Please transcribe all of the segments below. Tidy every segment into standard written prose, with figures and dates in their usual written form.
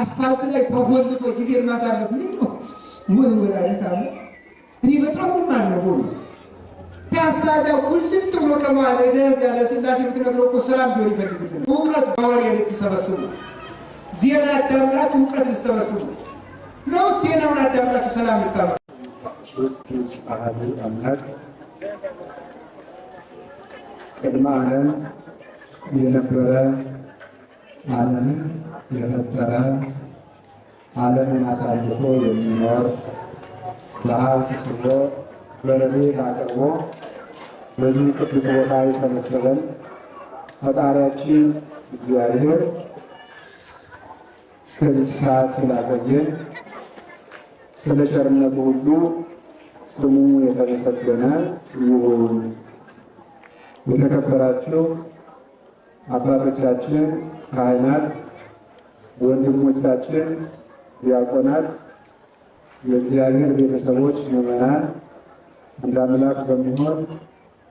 አስፋልት ላይ ተጎልቶ ጊዜን ማሳለፍ ምንድነው? ምን ወላዲታ ነው? እኔ በጣም ማዝነው ነው። ፒያሳዛ ሁልት ብሎ ከመዋለ ያለ ስላሴ ብትነግረው እኮ ሰላም ቢሆን ይፈልግልን። እውቀት በወሬ ልትሰበስቡ፣ ዜና አዳምጣችሁ እውቀት ልትሰበስቡ ነው። ዜናውን አዳምጣችሁ ሰላም ልታመጡ አሐዱ አምላክ ቅድመ ዓለም የነበረ ዓለምን የፈጠረ ዓለምን አሳልፎ የሚኖር በሀብት ስቦ በረድኤት አቅርቦ በዚህ ቅዱስ ቦታ የሰበሰበን ፈጣሪያችን እግዚአብሔር እስከዚህ ሰዓት ስላቆየን ስለ ቸርነቱ ሁሉ ስሙ የተመሰገነ ይሁን። የተከበራችሁ አባቶቻችን ካህናት፣ ወንድሞቻችን ዲያቆናት፣ የእግዚአብሔር ቤተሰቦች ምዕመናን፣ አንድ አምላክ በሚሆን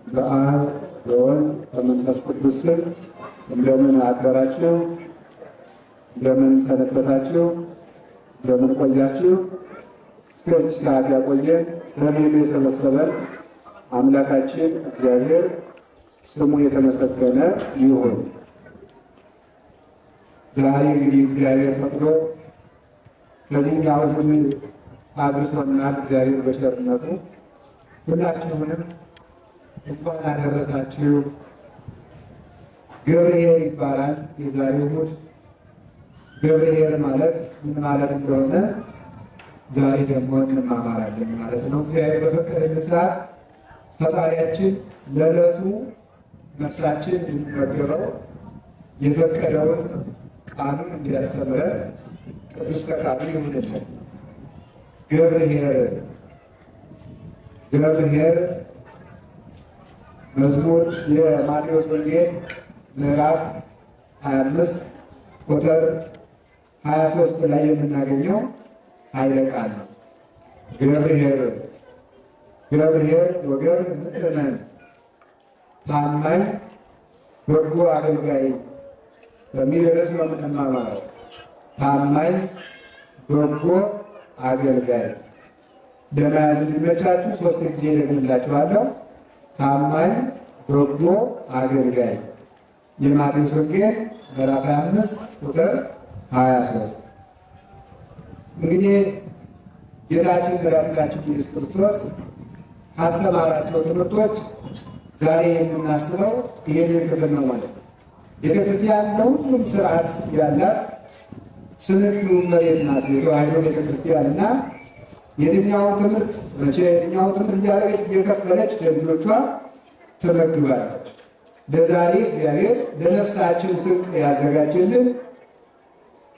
በአብ በወልድ በመንፈስ ቅዱስ ስም እንደምን አደራችሁ? እንደምን ሰነበታችሁ? እንደምን ቆያችሁ? እስከዚህ ሰዓት ያቆየን በቤቱ የሰበሰበን አምላካችን እግዚአብሔር ስሙ የተመሰገነ ይሁን። ዛሬ እንግዲህ እግዚአብሔር ፈቅዶ ከዚህኛው ሕዝብ አድርሶናል። እግዚአብሔር በቸርነቱ ሁላችሁንም እንኳን አደረሳችሁ። ገብርኄር ይባላል የዛሬው እሑድ። ገብርኄር ማለት ምን ማለት እንደሆነ ዛሬ ደግሞ እንማማራለን ማለት ነው። እግዚአብሔር በፈቀደልን ሰዓት ፈጣሪያችን ለዕለቱ ነፍሳችን እንድንመገበው የፈቀደውን ቃሉን እንዲያስተምረን ቅዱስ ፈቃዱ ይሁንልን። ገብርኄር መዝሙር የማቴዎስ ወንጌል ምዕራፍ 25 ቁጥር 23 ላይ የምናገኘው ኃይለ ቃል ነው። ገብርኄር ወገብር ምእመን ታማኝ በጎ አገልጋይ በሚል ርዕስ ነው የምንማማረው። ታማኝ በጎ አገልጋይ ለመያዝ እንዲመቻችሁ 3 ጊዜ ደግምላችኋለሁ። ታማኝ በጎ አገልጋይ የማቴዎስ ወንጌል ምዕራፍ 25 ቁጥር 23። እንግዲህ ጌታችን መድኃኒታችን ኢየሱስ ክርስቶስ ካስተማራቸው ትምህርቶች ዛሬ የምናስበው ይህንን ክፍል ነው ማለት ነው። ቤተክርስቲያን ለሁሉም ስርዓት ያላት ስንዱ መሬት ናት የተዋሕዶ ቤተክርስቲያን እና የትኛውን ትምህርት መቼ የትኛውን ትምህርት እያደረገች እየከፈለች ለልጆቿ ትመግባለች። ለዛሬ እግዚአብሔር ለነፍሳችን ስንቅ ያዘጋጀልን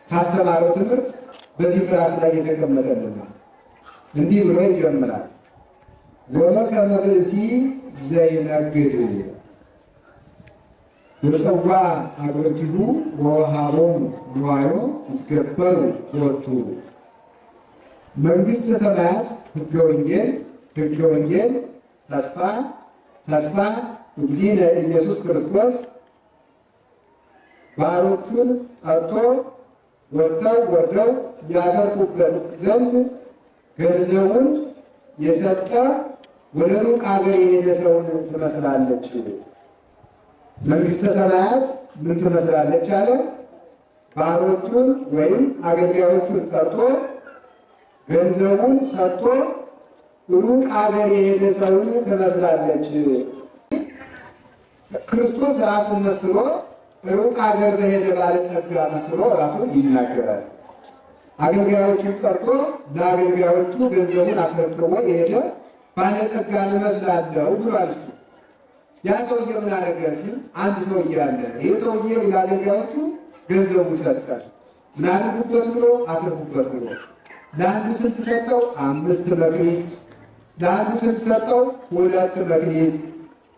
ካስተማረው ትምህርት በዚህ ምዕራፍ ላይ የተቀመጠልን ነው። እንዲህ ብሎ ይጀምራል። ወበከመ ብእሲ ዘይነግድ ወጸዋ አግብርቲሁ ወወሃቦሙ ንዋዮ ይትገበሩ ሎቱ። መንግሥተ ሰማያት ሕገ ወንጌል ተስፋ እግዚእነ ኢየሱስ ክርስቶስ ባሮቹን ጠርቶ ወጥተው ወርደው ያተርፉበት ዘንድ ገንዘቡን የሰጠ ወደ ሩቅ አገር የሄደ ሰውን ትመስላለች። መንግሥተ ሰማያት ምን ትመስላለች አለ? ባሮቹን ወይም አገልጋዮቹን ጠርቶ ገንዘቡን ሰጥቶ ሩቅ አገር የሄደ ሰውን ትመስላለች። ክርስቶስ ራሱን መስሎ ሩቅ አገር በሄደ ባለጸጋ መስሎ ራሱን ይናገራል። አገልጋዮቹን ጠርቶ ለአገልጋዮቹ ገንዘቡን አስረክቦ የሄደ ባለጸጋ እመስላለሁ ብሏል። እሱ ያ ሰውዬ ምን አደረገ ሲል አንድ ሰውዬ አለ። ይህ ሰውዬ ለአገልጋዮቹ ገንዘቡን ሰጠ። ምን አድርጉበት ብሎ አትርፉበት ብሎ። ለአንዱ ስንት ሰጠው? 5 መክሊት። ለአንዱ ስንት ሰጠው? 2 መክሊት።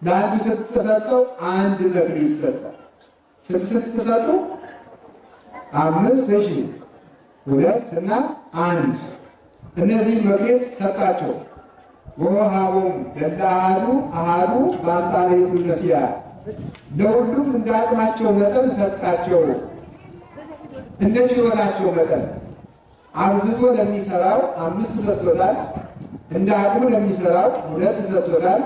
ለአንዱ ስንት ሰጠው? 1 መክሊት ሰጠ። ስንት ተሰጡ? 5 2 እና 1 እነዚህ መክሊት ሰጣቸው። ወወሃቦሙ ለአሐዱ በአምጣነ ይኩነስያ ለሁሉም እንደ አቅማቸው መጠን ሰጣቸው። እንደ ችሎታቸው መጠን አብዝቶ ለሚሰራው 5 ሰጥቶታል። እንደ አቅሙ ለሚሰራው 2 ሰጥቶታል።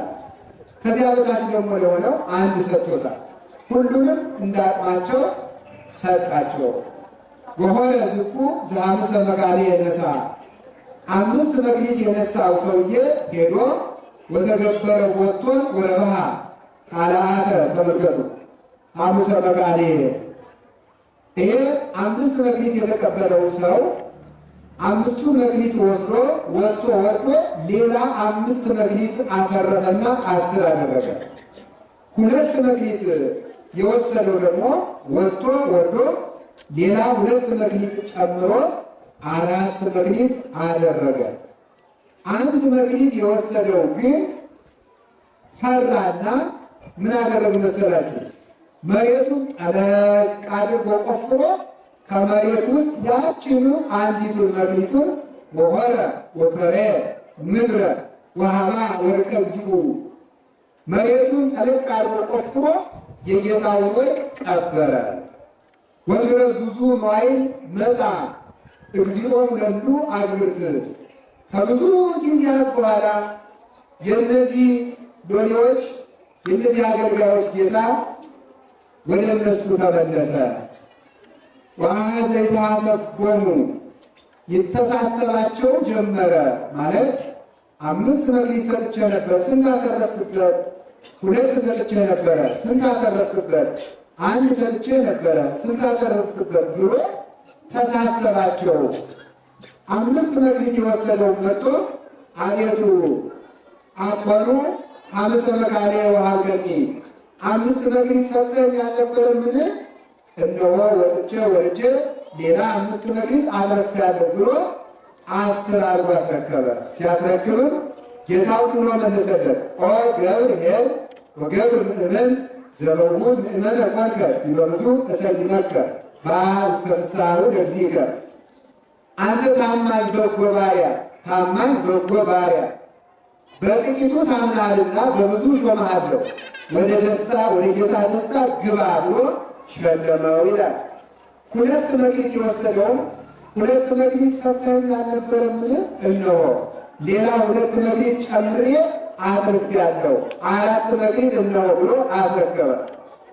ከዚያ በታች ደግሞ ለሆነው 1 ሰጥቶታል። ሁሉንም እንደ አቅማቸው ሰጣቸው። ወሆረ ዝቁ ዘሐምሰ መካኔ የነሳ 5 መክሊት የነሳው ሰውዬ ሄዶ ወተገበረ ወጥቶን ወረባሃ ካላአተ ተመልከቱ። 5 መካኔ ይሄ 5 መክሊት የተቀበለው ሰው 5ቱ መክሊት ወስዶ ወጥቶ ወርዶ ሌላ 5 መክሊት አተረፈና 10 አደረገ። 2 መክሊት የወሰደው ደግሞ ወጥቶ ወርዶ ሌላ 2 መክሊት ጨምሮ 4 መክሊት አደረገ። 1 መክሊት የወሰደው ግን ፈራና ምን አደረገ መሰላችሁ? መሬቱን ጠለቅ አድርጎ ቆፍሮ ከመሬት ውስጥ ያችኑ አንዲቱን መክሊቱን ወሆረ ወከሬ ምድረ ወሃባ ወርቀ እግዚኡ መሬቱን ጠለቅ አድርጎ ቆፍሮ የጌታውን ወርቅ ቀበረ። ወንድረ ብዙ መዋዕል መጣ እግዚኦም ለንዱ አግብርት ከብዙ ጊዜያት በኋላ የእነዚህ ሎሌዎች የእነዚህ አገልጋዮች ጌታ ወደ እነሱ ተመለሰ። ወአኀዘ ይትሐሰቦሙ ይተሳሰባቸው ጀመረ። ማለት 5 መክሊት ሰጥቼ ነበር፣ ስንት አተረፍክበት? 2 ሰጥቼ ነበረ፣ ስንት አተረፍክበት? 1 ሰጥቼ ነበረ፣ ስንት አተረፍክበት? ብሎ ተሳሰባቸው። 5 መክሊት የወሰደው መጥቶ አቤቱ አኮኑ 5 መካኔ ወሀብከኒ 5 መክሊት ሰጠኝ አልነበረምን? እነሆ ወጥቼ ወርጄ ሌላ 5 መክሊት አትርፌአለሁ ብሎ 10 አድርጎ አስረከበ። ሲያስረክብም ጌታው ብሎ መለሰለት፣ ኦ ገብር ኄር ወገብር ምእመን ዘበውእ ምእመነ ኮንከ ዲበብዙ እሰይመከ በውስተ ፍስሓሁ ለእግዚእከ። አንተ ታማኝ በጎ ባሪያ፣ ታማኝ በጎ ባሪያ በጥቂቱ ታምናልና በብዙ ሾመሃለሁ፣ ወደ ደስታ ወደ ጌታ ደስታ ግባ ብሎ ሸለመው ይላል። 2 መክሊት የወሰደውም 2 መክሊት ሰጥተኸኝ አልነበረምን? እነሆ ሌላ 2 መክሊት ጨምሬ አትርፌአለሁ፣ 4 መክሊት እነሆ ብሎ አስረከበ።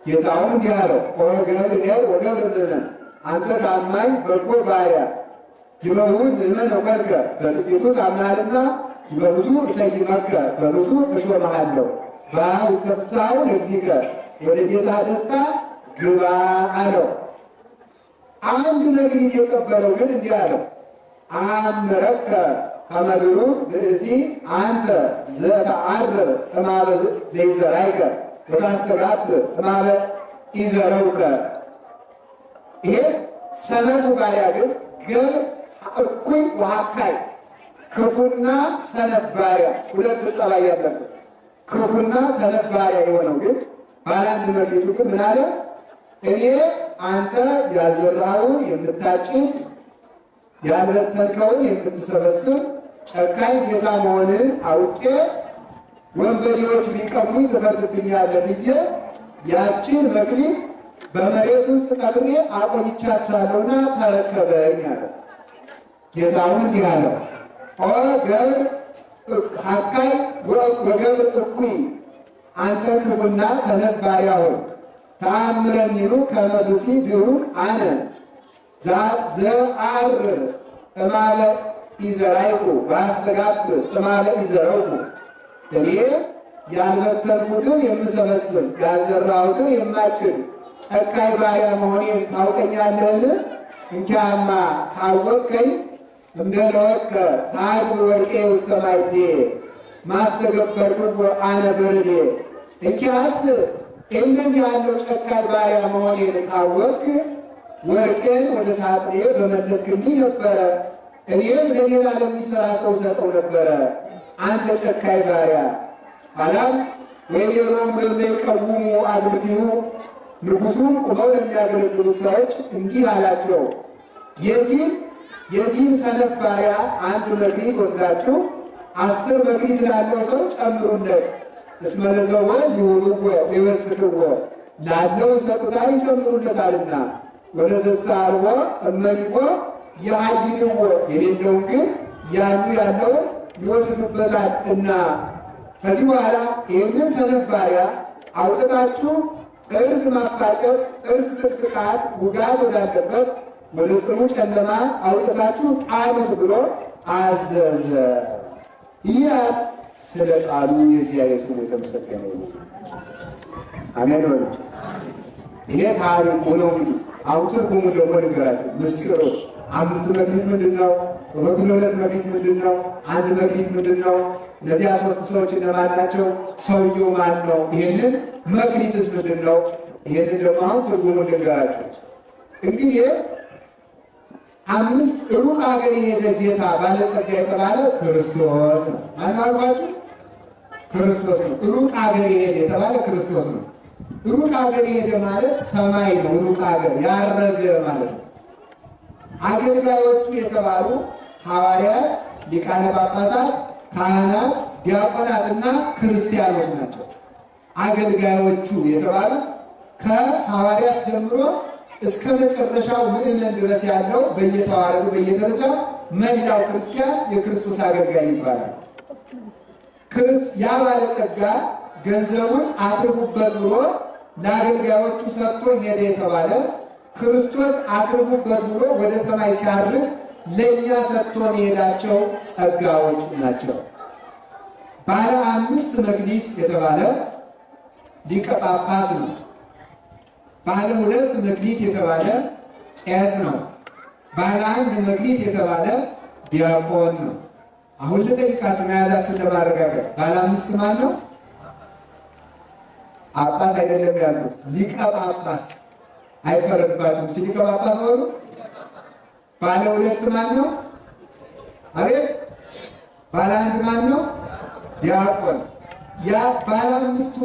ጌታውም እንዲህ አለው፣ ኦ ገብር ኄር ወገብር ምእመን አንተ ታማኝ በጎ ባሪያ ይበውእ ምእመነ ኮንከ በጥቂቱ ታምናልና በብዙ እሰይመከ በብዙ እሾምሃለሁ በውስተ ፍስሓሁ ለእግዚእከ ወደ ጌታ ደስታ ግባ አለው። 1 መክሊት የቀበለው ግን እንዲህ አለው፣ አእምረከ ከመ ብሩክ ብእሲ አንተ ዘተዓርር እማበ ዘይዘራይከ ወታስተጋብእ እማበ ኢዘረውከ። ይሄ ሰነፉ ባሪያ ግን ገብር እኩይ ወአካይ ክፉና ሰነፍ ባሪያ 2 ጠባይ ያለበት ክፉና ሰነፍ ባሪያ የሆነው ግን ባለ 1 መክሊቱ ግን ምን አለ? እኔ አንተ ያልዘራኸውን የምታጭድ ያልበተንከውን የምትሰበስብ ጨካኝ ጌታ መሆንን አውቄ ወንበዴዎች ቢቀሙኝ ትፈርድብኛለህ ብዬ ያችን መክሊት በመሬት ውስጥ ቀብሬ አቆይቻታለሁና ተረከበኝ አለ። ጌታውም እንዲህ አለው፣ ኦ ገብር ሀካይ ወገብር እኩይ አንተ ክፉና ሰነፍ ባሪያ ሆይ ተአምረኒኑ ከመ ብእሲ ብሩክ አነ ዘአዕርር እማበ ኢዘራይኩ ወአስተጋብእ እማበ ኢዘረውኩ። እኔ ያልበተንኩትን የምሰበስብ ያልዘራሁትን የማጭድ ጨካኝ ባሪያ መሆኔን ታውቀኛለህን? እንኪያማ ካወቅከኝ እምደለወከ ታድግ ወርቄ ውስተ ማዕዴ ማስተገበርኩ አነ በርዴ። እንኪያስ እንደዚህ ያለው ጨካኝ ባሪያ መሆኔን ካወቅህ ወርቄን ወደ ሳጥኔ በመለስክልኝ ነበረ፣ እኔም ለሌላ ለሚሰራ ሰው ሰጠው ነበረ። አንተ ጨካኝ ባሪያ። ኋላም ወይቤሎሙ ለእለይቀውሙ አግብርቲሁ ንጉሡም ቁመው ለሚያገለግሉ ሰዎች እንዲህ አላቸው፣ የዚህን ሰነፍ ባሪያ 1 መክሊት ወስዳችሁ 10 መክሊት ላለው ሰው ጨምሩለት። እስመ ለዘወ ይሁብዎ ወይወስክዎ ላለው ይሰጡታል ይጨምሩለታልና፣ ወደ ዘሳልቦ እመሪቆ የሀይልዎ የሌለውን ግን ያለውን ይወስዱበታል እና ከዚህ በኋላ ይህንን ሰነፍ ባሪያ አውጥታችሁ ጥርስ ማፋጨት፣ ጥርስ ስቅስቃት፣ ውጋት ወዳለበት ወደ ጽኑ ጨለማ አውጥታችሁ ጣሉት ብሎ አዘዘ። ይህ ስለ ቃሉ የእግዚአብሔር ስም የተመሰገነ ነው። አሜን ነው። ይሄ ታሪኩ ነው። አሁን ትርጉሙ ደግሞ ንገራችሁ። ምስጢሩ አምስቱ መክሊት ምንድን ነው? በበኩለ ሁለት መክሊት ምንድን ነው? አንድ መክሊት ምንድን ነው? እነዚያ ሶስት ሰዎች እነማን ናቸው? ሰውየው ማን ነው? ይህንን መክሊትስ ምንድን ነው? ይህንን ደግሞ አሁን ትርጉሙን ልንገራችሁ። እንግዲህ አምስት ሩቅ ሀገር የሄደ ጌታ ባለጸጋ የተባለ ክርስቶስ ነው። ማነው አልኳችሁ? ክርስቶስ ነው። ሩቅ ሀገር የሄደ የተባለ ክርስቶስ ነው። ሩቅ ሀገር የሄደ ማለት ሰማይ ነው። ሩቅ ሀገር ያረገ ማለት ነው። አገልጋዮቹ የተባሉ ሐዋርያት፣ ሊቃነ ጳጳሳት፣ ካህናት፣ ዲያቆናትና ክርስቲያኖች ናቸው። አገልጋዮቹ የተባሉት ከሐዋርያት ጀምሮ እስከ መጨረሻው ምዕመን ድረስ ያለው በየተዋረዱ በየደረጃው መላው ክርስቲያን የክርስቶስ አገልጋይ ይባላል። ያ ባለጸጋ ገንዘቡን አትርፉበት ብሎ ለአገልጋዮቹ ሰጥቶ ሄደ የተባለ ክርስቶስ አትርፉበት ብሎ ወደ ሰማይ ሲያርግ ለእኛ ሰጥቶን የሄዳቸው ጸጋዎች ናቸው። ባለ 5 መክሊት የተባለ ሊቀ ጳጳስ ነው። ባለ 2 መክሊት የተባለ ቄስ ነው። ባለ 1 መክሊት የተባለ ዲያቆን ነው። አሁን ልጠይቃችሁ መያዛችሁን ለማረጋገጥ ባለ 5 ማን ነው? ጳጳስ አይደለም ያሉት፣ ሊቀ ጳጳስ። አይፈረድባችሁም። ሊቀ ጳጳስ ሆኑ። ባለ 2 ማን ነው? አቤት። ባለ 1 ማን ነው? ዲያቆን። ያ ባለ 5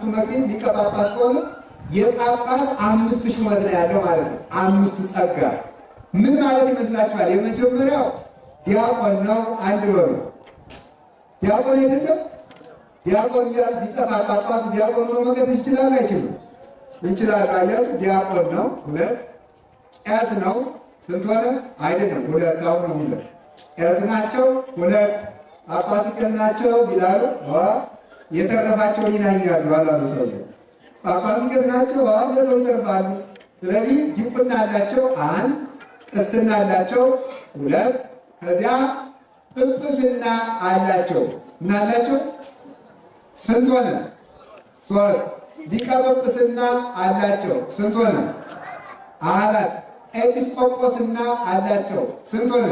መክሊት ሊቀ ጳጳስ ሆነ። የጳጳስ 5 ሹመት ነው ያለው ማለት ነው። 5 ጸጋ ምን ማለት ይመስላችኋል? የመጀመሪያው ዲያቆን ነው። አንድ በሩ ዲያቆን አይደለም። ዲያቆን ቢጠፋ ጳጳሱ ዲያቆን ነው መቀደስ ይችላል አይችልም? ይችላል። አያችሁ፣ ዲያቆን ነው። 2 ቄስ ነው። ስንት ሆነ? አይደለም 2። አሁን ነው 2 ቄስ ናቸው። 2 ጳጳስ ቄስ ናቸው ይላሉ። የተረፋቸውን ይናኛሉ አላሉ ሰው ጳጳስ ቄስ ናቸው። ለሰው ይተርፋሉ። ስለዚህ ዲቁና አላቸው 1፣ ቅስና አላቸው 2፣ ከዚያ ጵጵስና አላቸው። ምን አላቸው? ስንት ሆነ? 3። ሊቀ ጵጵስና አላቸው። ስንት ሆነ? 4። ኤጲስቆጶስና አላቸው። ስንት ሆነ?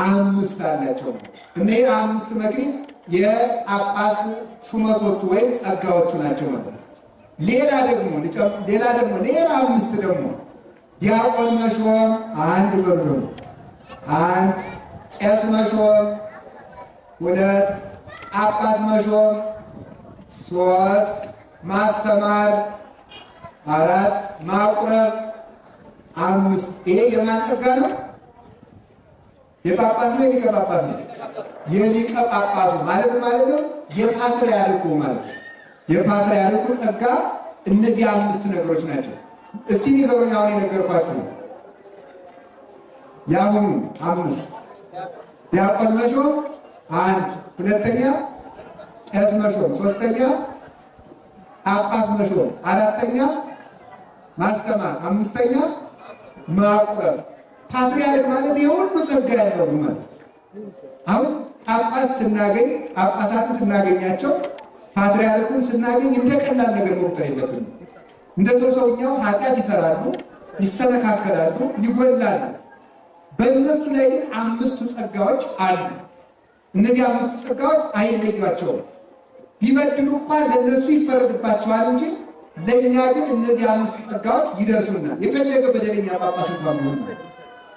5 አላቸው። እነዚህ 5 መክሊት የጳጳስ ሹመቶቹ ወይም ጸጋዎቹ ናቸው ማለት ነው። ሌላ ደግሞ 5 ደግሞ ዲያቆን መሾም 1 በሉ፣ 1 ቄስ መሾም 2 ጳጳስ መሾም 3 ማስተማር 4 ማቁረብ 5። ይሄ የማን ጸጋ ነው? የጳጳስ ነው የሊቀ ጳጳስ ነው? የሊቀ ጳጳሱ ማለት ነው። የፓትርያርኩ ማለት ነው። የፓትርያርኩ ጸጋ እነዚህ 5 ነገሮች ናቸው። እስቲ ንገሩኝ። አሁን የነገርኳችሁ ያሁኑ 5 ዲያቆን መሾም 1፣ 2ኛ ቄስ መሾም፣ 3ኛ ጳጳስ መሾም፣ 4ኛ ማስተማር፣ 5ኛ ማቁረብ። ፓትርያርክ ማለት የሁሉ ጸጋ ያለው ማለት። አሁን ጳጳሳትን ስናገኛቸው ፓትርያርኩን ስናገኝ እንደ ቀላል ነገር መቁጠር የለብንም። እንደ ሰውኛው ኃጢአት ይሰራሉ፣ ይሰነካከላሉ፣ ይጎላሉ። በእነሱ ላይ 5ቱ ጸጋዎች አሉ። እነዚህ 5ቱ ጸጋዎች አይለዩአቸውም። ቢበድሉ እንኳን ለእነሱ ይፈረድባቸዋል እንጂ ለእኛ ግን እነዚህ 5ቱ ጸጋዎች ይደርሱናል። የፈለገ በደለኛ ጳጳስ እንኳን ቢሆን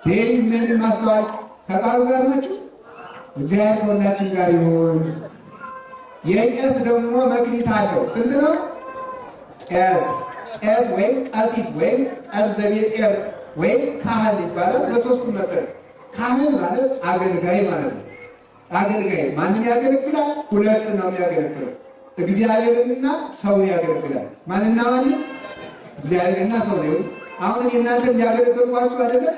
ይህ ምን ማስተዋል ከቃሉ ጋር ናችሁ። እግዚአብሔር ከሁላችን ጋር ይሁን። የቄስ ደግሞ መክሊት አለው። ስንት ነው? ቄስ ወይም ቀሲስ ወይም ጠርዘ ቤጤር ወይም ካህን ይባላል። በ3ቱ መጠን ካህን ማለት አገልጋይ ማለት ነው። አገልጋይ ማንን ያገለግላል? 2 ነው የሚያገለግለው። እግዚአብሔርንና ሰውን ያገለግላል። ማንና ማንን? እግዚአብሔርና ሰው ነው። አሁን እናንተ ያገለገልኳችሁ አይደለም?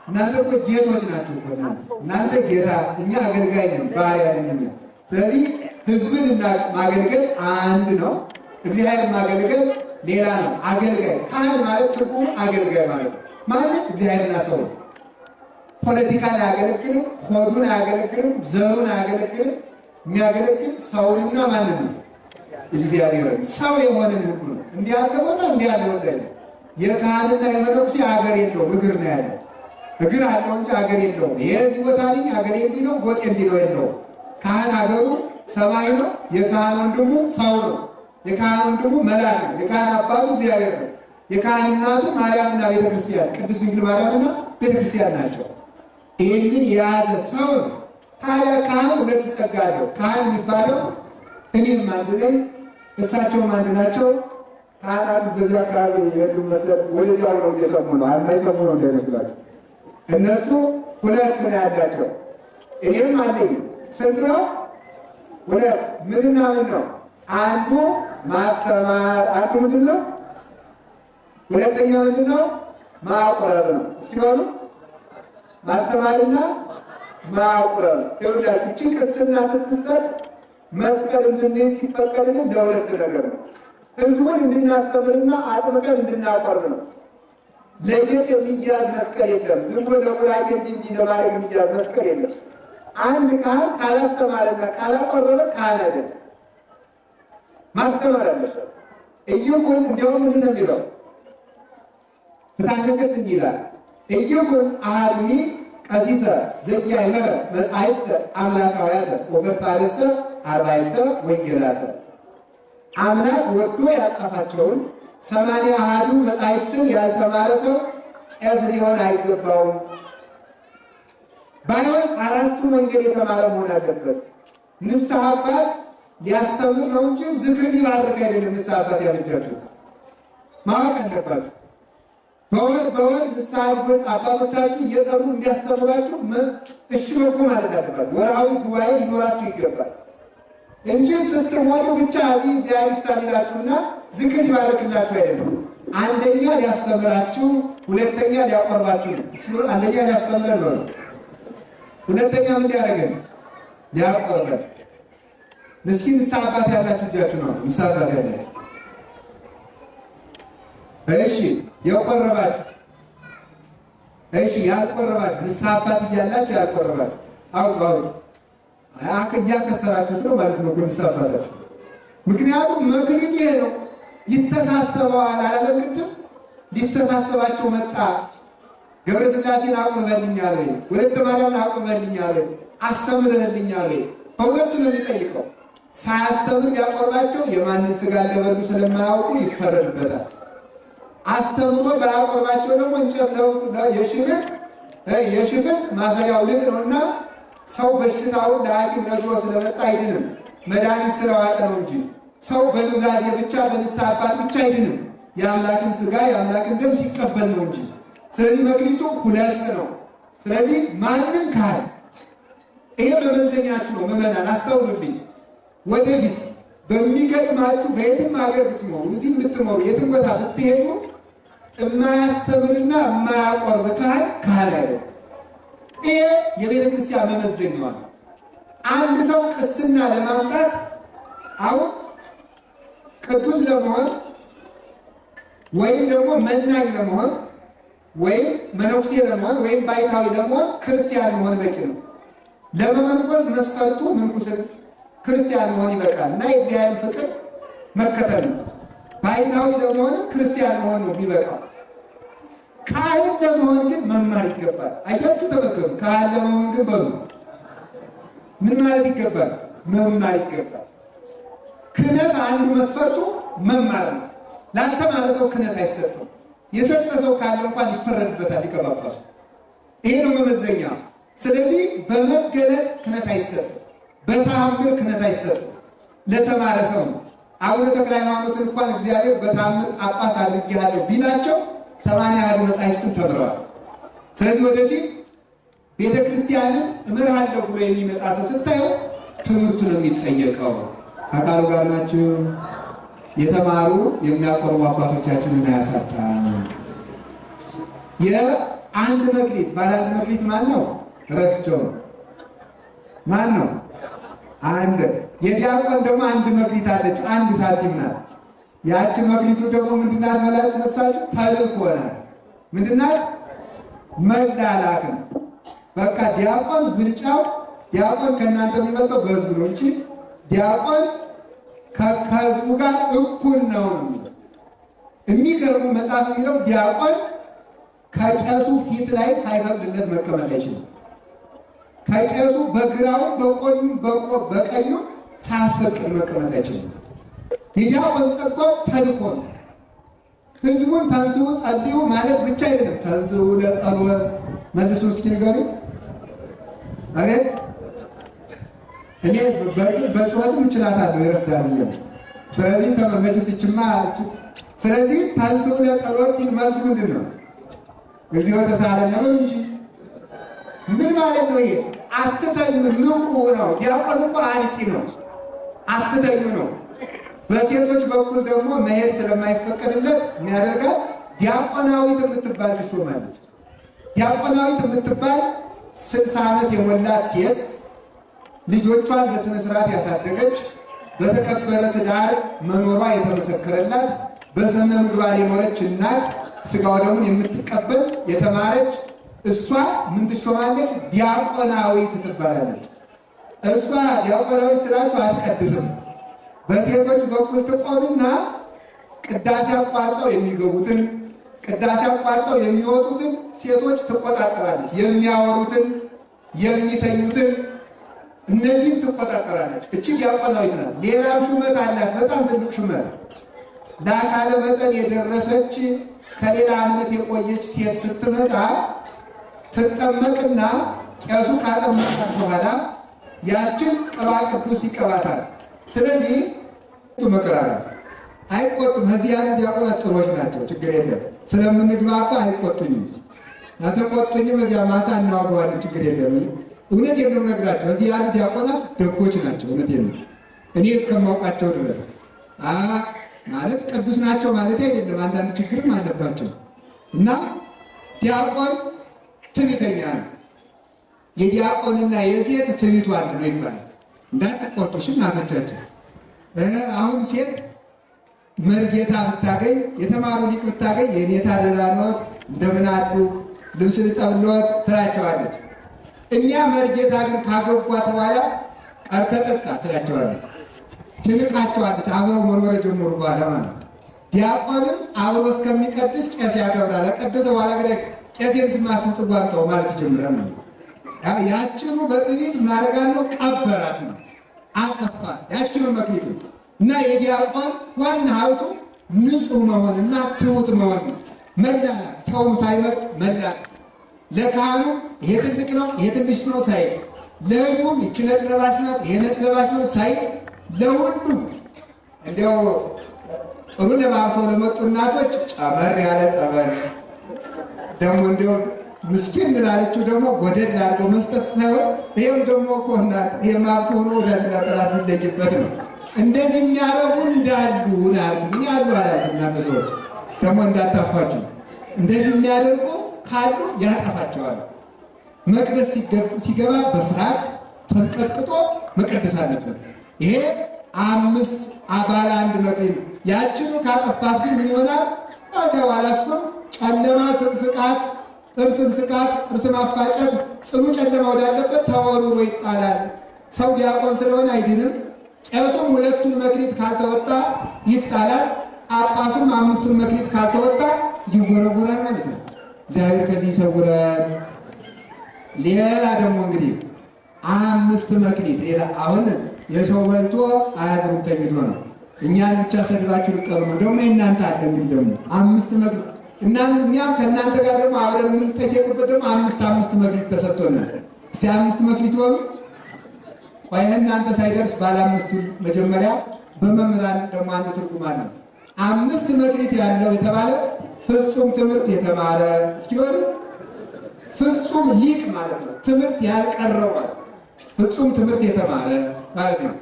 እናንተ እኮ ጌቶች ናችሁ እኮ እናንተ ጌታ፣ እኛ አገልጋይ ነን፣ ባሪያ ነን። ስለዚህ ህዝብን ማገልገል አንድ ነው፣ እግዚአብሔር ማገልገል ሌላ ነው። አገልጋይ ካህን ማለት ትርጉሙ አገልጋይ ማለት ነው። ማለት እግዚአብሔርና ሰው ፖለቲካን አያገለግልም፣ ሆዱን አያገለግልም፣ ዘሩን አያገለግልም። የሚያገለግል ሰውንና ማንን ነው? እግዚአብሔርን። ሰው የሆነን ህጉ ነው። እንዲያለ ቦታ እንዲያለ ቦታ ነው። የካህንና የመነኩሴ ሀገር የለውም፣ እግር ነው ያለው። እግር አለው እንጂ ሀገር የለውም። የዚህ ቦታ ልኝ ሀገር እንዲህ ነው፣ ጎጥ እንዲህ ነው የለውም። ካህን ሀገሩ ሰማይ ነው። የካህን ወንድሙ ሰው ነው። የካህን ወንድሙ መልአክ ነው። የካህን አባቱ እግዚአብሔር ነው። የካህን እናቱ ማርያምና ቤተክርስቲያን፣ ቅድስት ድንግል ማርያምና ቤተክርስቲያን ናቸው። ይህንን የያዘ ሰው ነው። ታዲያ ካህን ሁለት ጸጋ አለው። ካህን የሚባለው እኔም አንድ ነኝ፣ እሳቸውም አንድ ናቸው። ካህናት በዚህ አካባቢ የሉ መሰል ወደዚያው ነው እየሰሙ ነው፣ አይሰሙ ነው እንዳይመስላቸው። እነሱ ሁለት ነው ያላቸው። እኔም አለኝ። ስንት ነው? ሁለት። ምንና ምን ነው? አንዱ ማስተማር፣ አንዱ ምንድን ነው? ሁለተኛ ምንድን ነው? ማቁረብ ነው። እስኪ በሉ ማስተማርና ማቁረብ። ይኸውላችሁ እቺ ቅስና ስትሰጥ መስቀል እንድንይዝ ሲፈቀድልን ለሁለት ነገር ነው። ህዝቡን እንድናስተምርና አጥምቀን እንድናቆርብ ነው። ለጌጥ የሚያዝ መስቀል የለም። ዝም ብሎ ለሙራቴ እንዲህ ለማድረግ የሚያዝ መስቀል የለም። አንድ ካህን ካላስተማረና ካላቆረበ ካህን አይደለም። ማስተማር አለበት። እይኩን እንዲያውም ምንድን ነው የሚለው? ፍትሐ ነገሥት እንዲህ ይላል፣ እይኩን አሐዱኒ ቀሲሰ ዘኢያእመረ መጻሕፍተ አምላካውያተ ወፈድፋደሰ አርባዕተ ወንጌላተ። አምላክ ወዶ ያጻፋቸውን 81 መጻሕፍትን ያልተማረ ሰው ቄስ ሊሆን አይገባውም። ባይሆን 4ቱ ወንጌል የተማረ መሆን አለበት። ንስሐ አባት ሊያስተምር ነው እንጂ ዝክር ሊባርክ አይደለም። ንስሐ አባት ያበጃችሁት ማወቅ አለባችሁ። በወር ንስሐ ልጆች አባቶቻችሁ እየጠሩ እንዲያስተምሯችሁ እሺ በጎ ማለት አለባችሁ። ወርሃዊ ጉባኤ ሊኖራችሁ ይገባል እንጂ ስትሞቱ ብቻ እዚህ እግዚአብሔር ይፍታል ይላችሁና ዝክር ሊባርክላችሁ አይደለም። አንደኛ ሊያስተምራችሁ፣ ሁለተኛ ሊያቆርባችሁ ነው። አንደኛ ሊያስተምረን ነው፣ ሁለተኛ ምን ሊያደርገን? ሊያቆርበን። ምስኪን ንስሐ አባት ያላችሁ እጃችሁ ነው። ንስሐ አባት ያላችሁ እሺ፣ የቆረባችሁ እሺ፣ ያልቆረባችሁ ንስሐ አባት እያላችሁ ያልቆረባችሁ አውቃው እያከሰራችሁት ነው ማለት ነው ንስሐ አባታችሁ። ምክንያቱም መክሊት ይሄ ነው። ይተሳሰበዋል አላለም? ቅድም ሊተሳሰባቸው መጣ። ገብረ ሥላሴን አቁርበልኛል፣ ወለተ ማርያምን አቁርበልኛል፣ አስተምረህልኛል። በሁለቱ ነው የሚጠይቀው። ሳያስተምር ያቆርባቸው የማንን ሥጋ እንደበሉ ስለማያውቁ ይፈረድበታል። አስተምሮ ባያቆርባቸው ደግሞ እንጨት ነው የሽፍጥ ማሰሪያው ልጥ ነውና ሰው በሽታውን ለሐኪም ነግሮ ስለመጣ አይድንም። መድኃኒት ስለዋጠ ነው እንጂ ሰው በኑዛዜ ብቻ በንስሐ አባት ብቻ አይድንም። የአምላክን ሥጋ የአምላክን ደም ሲቀበል ነው እንጂ። ስለዚህ መክሊቱ ሁለት ነው። ስለዚህ ማንም ካህን ይሄ መመዘኛችሁ ነው። ምዕመናን አስተውሉልኝ። ወደፊት በሚገጥማችሁ በየትም ሀገር ብትኖሩ፣ እዚህ ብትኖሩ፣ የትም ቦታ ብትሄዱ የማያስተምርና የማያቆርብ ካህን አይደለም። ይሄ የቤተ ክርስቲያን መመዘኛዋ ነው። አንድ ሰው ቅስና ለማምጣት አሁን ቅዱስ ለመሆን ወይም ደግሞ መናኝ ለመሆን ወይም መነኩሴ ለመሆን ወይም ባይታዊ ለመሆን ክርስቲያን መሆን በቂ ነው። ለመመንኮስ መስፈርቱ ምንኩስና ክርስቲያን መሆን ይበቃል እና የእግዚአብሔርን ፍቅር መከተል ነው። ባይታዊ ለመሆን ክርስቲያን መሆን ነው የሚበቃው። ካህን ለመሆን ግን መማር ይገባል። አያችሁ፣ ተመከሩ። ካህን ለመሆን ግን በሉ ምን ማለት ይገባል? መማር ይገባል። ክህነት አንዱ መስፈርቱ መማር ነው። ላልተማረ ሰው ክህነት አይሰጠው። የሰጠ ሰው ካለ እንኳን ይፈረድበታል፣ ይቀባባሱ። ይሄ ነው መመዘኛ። ስለዚህ በመገለጥ ክህነት አይሰጥም፣ በተአምር ክህነት አይሰጥም። ለተማረ ሰው ነው። አቡነ ተክለ ሃይማኖትን እንኳን እግዚአብሔር በተአምር ጳጳስ አድርጌሃለሁ ቢላቸው 81 መጻሕፍትን ተምረዋል። ስለዚህ ወደፊት ቤተ ክርስቲያንን እምርሃለሁ ብሎ የሚመጣ ሰው ስታየው ትምህርቱ ነው የሚጠየቀው። ከቃሉ ጋር ናችሁ። የተማሩ የሚያቆርቡ አባቶቻችንን አያሳጣን። የአንድ መክሊት ባለ አንድ መክሊት ማን ነው? ረስቸው ማን ነው? አንድ። የዲያቆን ደግሞ አንድ መክሊት አለች፣ አንድ ሳንቲም ናት። ያቺ መክሊቱ ደግሞ ምንድናት መላእክት መሳችሁ? ተልእኮ ናት። ምንድናት? መላላክ ነው። በቃ ዲያቆን ብልጫው ዲያቆን ከእናንተ የሚመጣው በሕዝቡ ነው እንጂ ዲያቆን ከሕዝቡ ጋር እኩል ነው የሚለው። የሚገርሙ መጽሐፍ የሚለው ዲያቆን ከቄሱ ፊት ላይ ሳይፈቅድለት መቀመጥ አይችልም። ከቄሱ በግራው በቀኙ ሳያስፈቅድ መቀመጥ አይችልም። የዲያቆን ጸጋው ተልእኮ ነው። ሕዝቡን ተንሥኡ ጸልዩ ማለት ብቻ አይደለም። ተንሥኡ ለጸሎት መልሱ እስኪ ንገሩ። አቤት እኔ በእርግጥ በጩኸትም እችላታለሁ ይረዳል። ስለዚህ ተመመጅስ ይችማ። ስለዚህ ተንሥኡ ለጸሎት ሲል መልሱ ምንድን ነው? እግዚኦ ተሳሃለነ በሉ እንጂ ምን ማለት ነው? ይሄ አትተኙ ንቁ ነው። ዲያቆን እኮ አልቂ ነው። አትተኙ ነው። በሴቶች በኩል ደግሞ መሄድ ስለማይፈቀድለት የሚያደርጋት ዲያቆናዊት የምትባል ትሾማለች። ዲያቆናዊት የምትባል 60 ዓመት የሞላት ሴት ልጆቿን በስነ ስርዓት ያሳደገች በተከበረ ትዳር መኖሯ የተመሰከረላት በስነ ምግባር የኖረች እናት ስጋው ደሙን የምትቀበል የተማረች እሷ ምን ትሾማለች? ዲያቆናዊት ትባላለች። እሷ ዲያቆናዊት ስላችሁ አትቀድስም። በሴቶች በኩል ትቆምና ቅዳሴ አቋርጠው የሚገቡትን ቅዳሴ አቋርጠው የሚወጡትን ሴቶች ትቆጣጠራለች። የሚያወሩትን የሚተኙትን እነዚህም ትቆጣጠራለች። እቺ ዲያቆናዊት ናት። ሌላም ሹመት አላት፣ በጣም ትልቅ ሹመት። ለአካለ መጠን የደረሰች ከሌላ እምነት የቆየች ሴት ስትመጣ ትጠመቅና ቄሱ ካጠመቃት በኋላ ያችን ቅባ ቅዱስ ይቀባታል። ስለዚህ መከራራ አይቆጡም። እዚህ ያሉ ዲያቆናት ጥሩዎች ናቸው፣ ችግር የለም። ስለምንግባባ አይቆጡኝም። አተቆጡኝም እዚያ ማታ እናዋገዋለን፣ ችግር የለም። እውነት የለም ነግራቸው። እዚህ ያሉ ዲያቆናት ደጎች ናቸው። እውነት የለም እኔ እስከማውቃቸው ድረስ ማለት ቅዱስ ናቸው ማለት አይደለም። አንዳንድ ችግርም አለባቸው እና ዲያቆን ትዕቢተኛ ነው። የዲያቆንና የሴት ትዕቢቱ አንድ ነው ይባላል። እንዳትቆጡሽ እናቶቻችን። አሁን ሴት መርጌታ ብታገኝ የተማሩ ሊቅ ብታገኝ የኔታ ደህና ነዎት እንደምን አሉ ልብስ ልጠብልዎት ትላቸዋለች። እኛ መርጌታ ግን ካገቧት በኋላ ቀርተህ ጠጣ ትላቸዋለች፣ ትንቃቸዋለች። አብረው መኖር ጀምሩ በኋላ ማለት ነው። ዲያቆንም አብሮ እስከሚቀድስ ቄስ ያከብራል። ቀደሰ በኋላ ግን ቄሴን ስማትን ጽዋምጠው ማለት ይጀምራል ማለት ነው። ያችኑ በጥቢት እናደርጋለሁ ቀበራት ነው አጠፋት። ያችኑ መክሊቱ እና የዲያቆን ዋና ሀብቱ ንጹሕ መሆንና ትሑት መሆን ነው። መላላት፣ ሰው ሳይመርጥ መላላት። ለካህኑ ይሄ ትልቅ ነው ይሄ ትንሽ ነው ሳይ፣ ለሕዝቡም ይቺ ነጭ ለባሽ ናት ይሄ ነጭ ለባሽ ነው ሳይ፣ ለሁሉ እንዲያው ጥሩ ለባብሰው ለመጡ እናቶች ጨመር ያለ ጸበል ደግሞ እንዲያው ምስኪን ላለችው ደግሞ ጎደድ ላድርገው መስጠት ሳይሆን ይሄም ደግሞ ኮና የማብቱ ሆኖ ወዳጅና ጠላት ይለይበት ነው። እንደዚህ የሚያረጉ እንዳሉ ናልኩኝ ያሉ አላልኩም። እናንተ ሰዎች ደግሞ እንዳታፋችሁ። እንደዚህ የሚያደርጉ ካሉ ያጠፋቸዋል። መቅደስ ሲገባ በፍርሃት ተንቀጥቅጦ መቀደስ አለበት። ይሄ 5 ባለ አንድ መክሊት ያችኑ ካጠፋት ግን ምን ይሆናል? በኋላ እሱም ጨለማ ስቅስቃት ጥርስን ስቃት ጥርስ ማፋጨት ጽኑ ጨለማ ወዳለበት ተወርውሮ ይጣላል። ሰው ዲያቆን ስለሆነ አይድንም። ቄሱም 2ቱን መክሊት ካልተወጣ ይጣላል። ጳጳሱም 5ቱን መክሊት ካልተወጣ ይወረወራል ማለት ነው። እግዚአብሔር ከዚህ ይሰውረን። ሌላ ደግሞ እንግዲህ 5 መክሊት ሌላ አሁን የሰው በልቶ አያድሩም ተኝቶ ነው። እኛን ብቻ ሰድባችሁ ልቀሩ ነው። ደግሞ እናንተ አለ እንግዲህ ደግሞ 5 መክሊት እና እኛም ከእናንተ ጋር ደግሞ አብረን የምንጠየቅበት ደግሞ 5 መክሊት ተሰጥቶናል። እስቲ 5 መክሊት በሉ። ቆይ እናንተ ሳይደርስ ባለ 5ቱን መጀመሪያ በመምህራን ደግሞ አንድ ትርጉም አለው። 5 መክሊት ያለው የተባለ ፍጹም ትምህርት የተማረ እስኪ በሉ። ፍጹም ሊቅ ማለት ነው። ትምህርት ያልቀረው ፍጹም ትምህርት የተማረ ማለት ነው።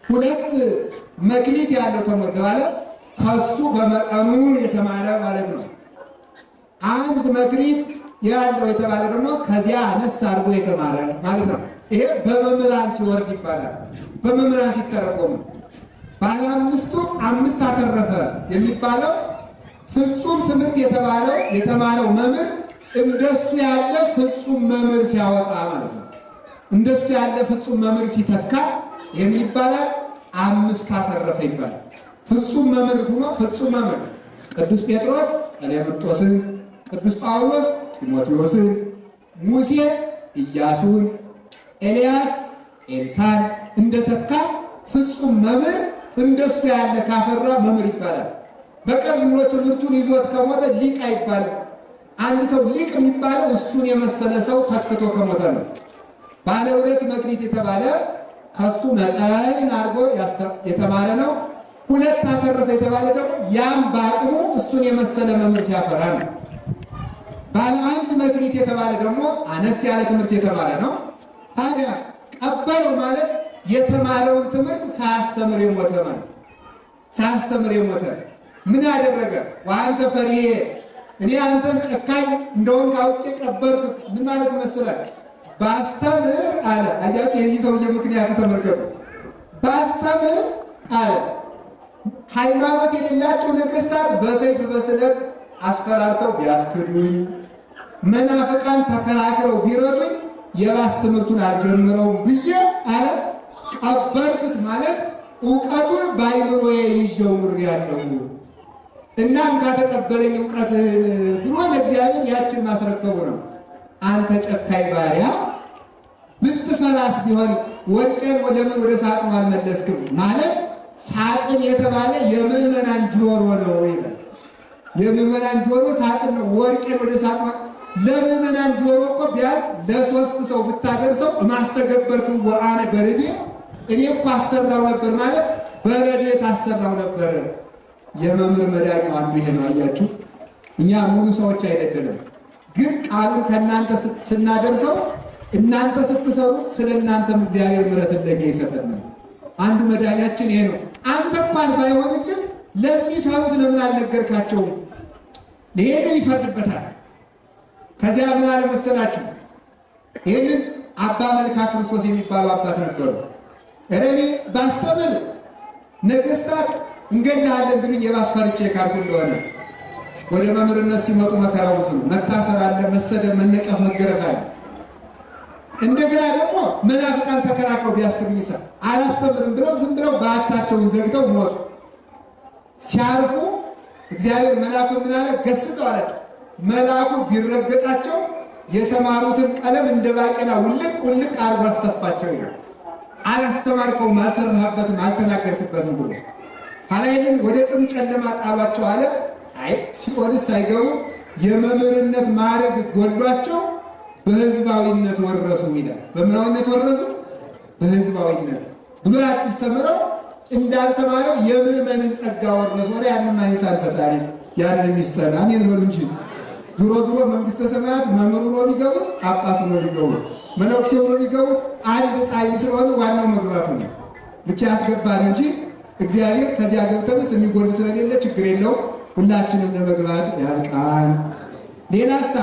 2 መክሊት ያለው ተሞልተዋል። ከሱ በመጠኑ የተማረ ማለት ነው። አንድ መክሊት ያለው የተባለ ደግሞ ከዚያ አነስ አድርጎ የተማረ ማለት ነው። ይሄ በመምህራን ሲወርድ ይባላል። በመምህራን ሲተረጎም ባለ አምስቱ አምስት አተረፈ የሚባለው ፍጹም ትምህርት የተማረው መምህር እንደሱ ያለ ፍጹም መምህር ሲያወጣ ማለት ነው። እንደሱ ያለ ፍጹም መምህር ሲተካ የምን ይባላል? አምስት አተረፈ ይባላል። ፍጹም መምህር ሆኖ ፍጹም መምህር ቅዱስ ጴጥሮስ ቀሌምንጦስን፣ ቅዱስ ጳውሎስ ጢሞቴዎስን፣ ሙሴ ኢያሱን፣ ኤልያስ ኤልሳን እንደተካ ፍጹም መምህር እንደሱ ያለ ካፈራ መምህር ይባላል። በቀር ብሎ ትምህርቱን ይዞት ከሞተ ሊቅ አይባልም። አንድ ሰው ሊቅ የሚባለው እሱን የመሰለ ሰው ተክቶ ከሞተ ነው። ባለ ሁለት መክሊት የተባለ ከሱ መጠን አድርጎ የተማረ ነው። ሁለት አተረፈ የተባለ ደግሞ ያም በአቅሙ እሱን የመሰለ መምህር ሲያፈራ ነው። ባለ አንድ መክሊት የተባለ ደግሞ አነስ ያለ ትምህርት የተማረ ነው። ታዲያ ቀበለው ማለት የተማረውን ትምህርት ሳያስተምር የሞተ ማለት ሳያስተምር የሞተ ምን ያደረገ ዋንተ ፈሪዬ እኔ አንተን ጨካኝ እንደሆን ካውቄ ቀበርኩት። ምን ማለት ይመስላል? ባስተምር አለ። አያችሁ የዚህ ሰውዬ ምክንያቱ ተመልከቱ። ባስተምር አለ። ሃይማኖት የሌላቸው ነገስታት በሰይፍ በስለት አስፈራርተው ቢያስክዱኝ፣ መናፍቃን ተከራክረው ቢረቱኝ የባስ ትምህርቱን አልጀምረውም ብዬ አለ ቀበርኩት ማለት እውቀቱን በአይምሮዬ ይዤው ኑሬአለሁ እና እንካ ተቀበለኝ እውቀትህን ብሎ ለእግዚአብሔር ያችን ማስረከቡ ነው። አንተ ጨካኝ ባሪያ ብትፈራስ ቢሆን ወርቄን ወደ ሳጥኑ አልመለስክም ማለት ሳጥን የተባለ የምዕመናን ጆሮ ነው ይላል። የምዕመናን ጆሮ ሳጥን ነው። ወርቄን ወደ ሳጥኑ ለምዕመናን ጆሮ እኮ ቢያንስ ለሶስት ሰው ብታደርሰው ማስተገበርክም ወአነ በረዴ እኔ እኮ አሰራው ነበር ማለት በረዴ ታሰራው ነበር። የመምህር መዳኛው አንዱ ይሄ ነው። አያችሁ እኛ ሙሉ ሰዎች አይደለም፣ ግን ቃሉን ከእናንተ ስናደርሰው እናንተ ስትሰሩት ስለ እናንተም እግዚአብሔር ምሕረትን ለኛ ይሰጠናል። አንዱ መዳኛችን ይሄ ነው። አንተ እንኳን ባይሆንልህ ለሚሰሩት ለምን አልነገርካቸውም? ይሄንን ይፈርድበታል። ከዚያ ምን አለ መሰላችሁ? ይሄንን አባ መልካ ክርስቶስ የሚባሉ አባት ነበሩ። እኔ ባስተምር ነገስታት እንገድልሃለን ብሎ የባስፈርቼ ካልኩ እንደሆነ ወደ መምህርነት ሲመጡ መከራው ብዙ ነው። መታሰር አለ፣ መሰደብ፣ መነቀፍ፣ መገረፍ አለ። እንደገና ደግሞ መናፍቃን ተከራክረው ቢያስክዱኝ አላስተምርም ብለው ዝም ብለው በዓታቸውን ዘግተው ሞቱ። ሲያርፉ እግዚአብሔር መልአኩን ምን አለ? ገስጸው አላቸው። መልአኩ ቢረገጣቸው የተማሩትን ቀለም እንደ ባቄላ ውልቅ ውልቅ አድርጎ አስተፋቸው ይላል። አላስተማርከውም፣ አልሰራህበትም፣ አልተናገርክበትም ብሎ ኋላይን ወደ ጽኑ ጨለማ ጣሏቸው አለ። አይ ሲኦልስ ሳይገቡ የመምህርነት ማዕረግ ጎሏቸው በህዝባዊነት ወረሱ ይላል። በምናዊነት ወረሱ? በህዝባዊነት ብሎ አዲስ ተምረው እንዳልተማረው የምዕመንን ጸጋ ወረሱ። ወደ ያንን ማይንሳል ፈጣሪ ያንን ሚስተር አሜን በሉ እንጂ ዙሮ ዙሮ መንግስተ ሰማያት መምህሩ ነው ሊገቡት፣ ጳጳሱ ነው ሊገቡት፣ መነኩሴው ነው ሊገቡት። አንድ ጣይ ስለሆነ ዋናው መግባቱ ነው ብቻ ያስገባን እንጂ እግዚአብሔር ከዚያ ገብተንስ የሚጎል ስለሌለ ችግር የለው። ሁላችንም ለመግባት ያልቃል። ሌላሳ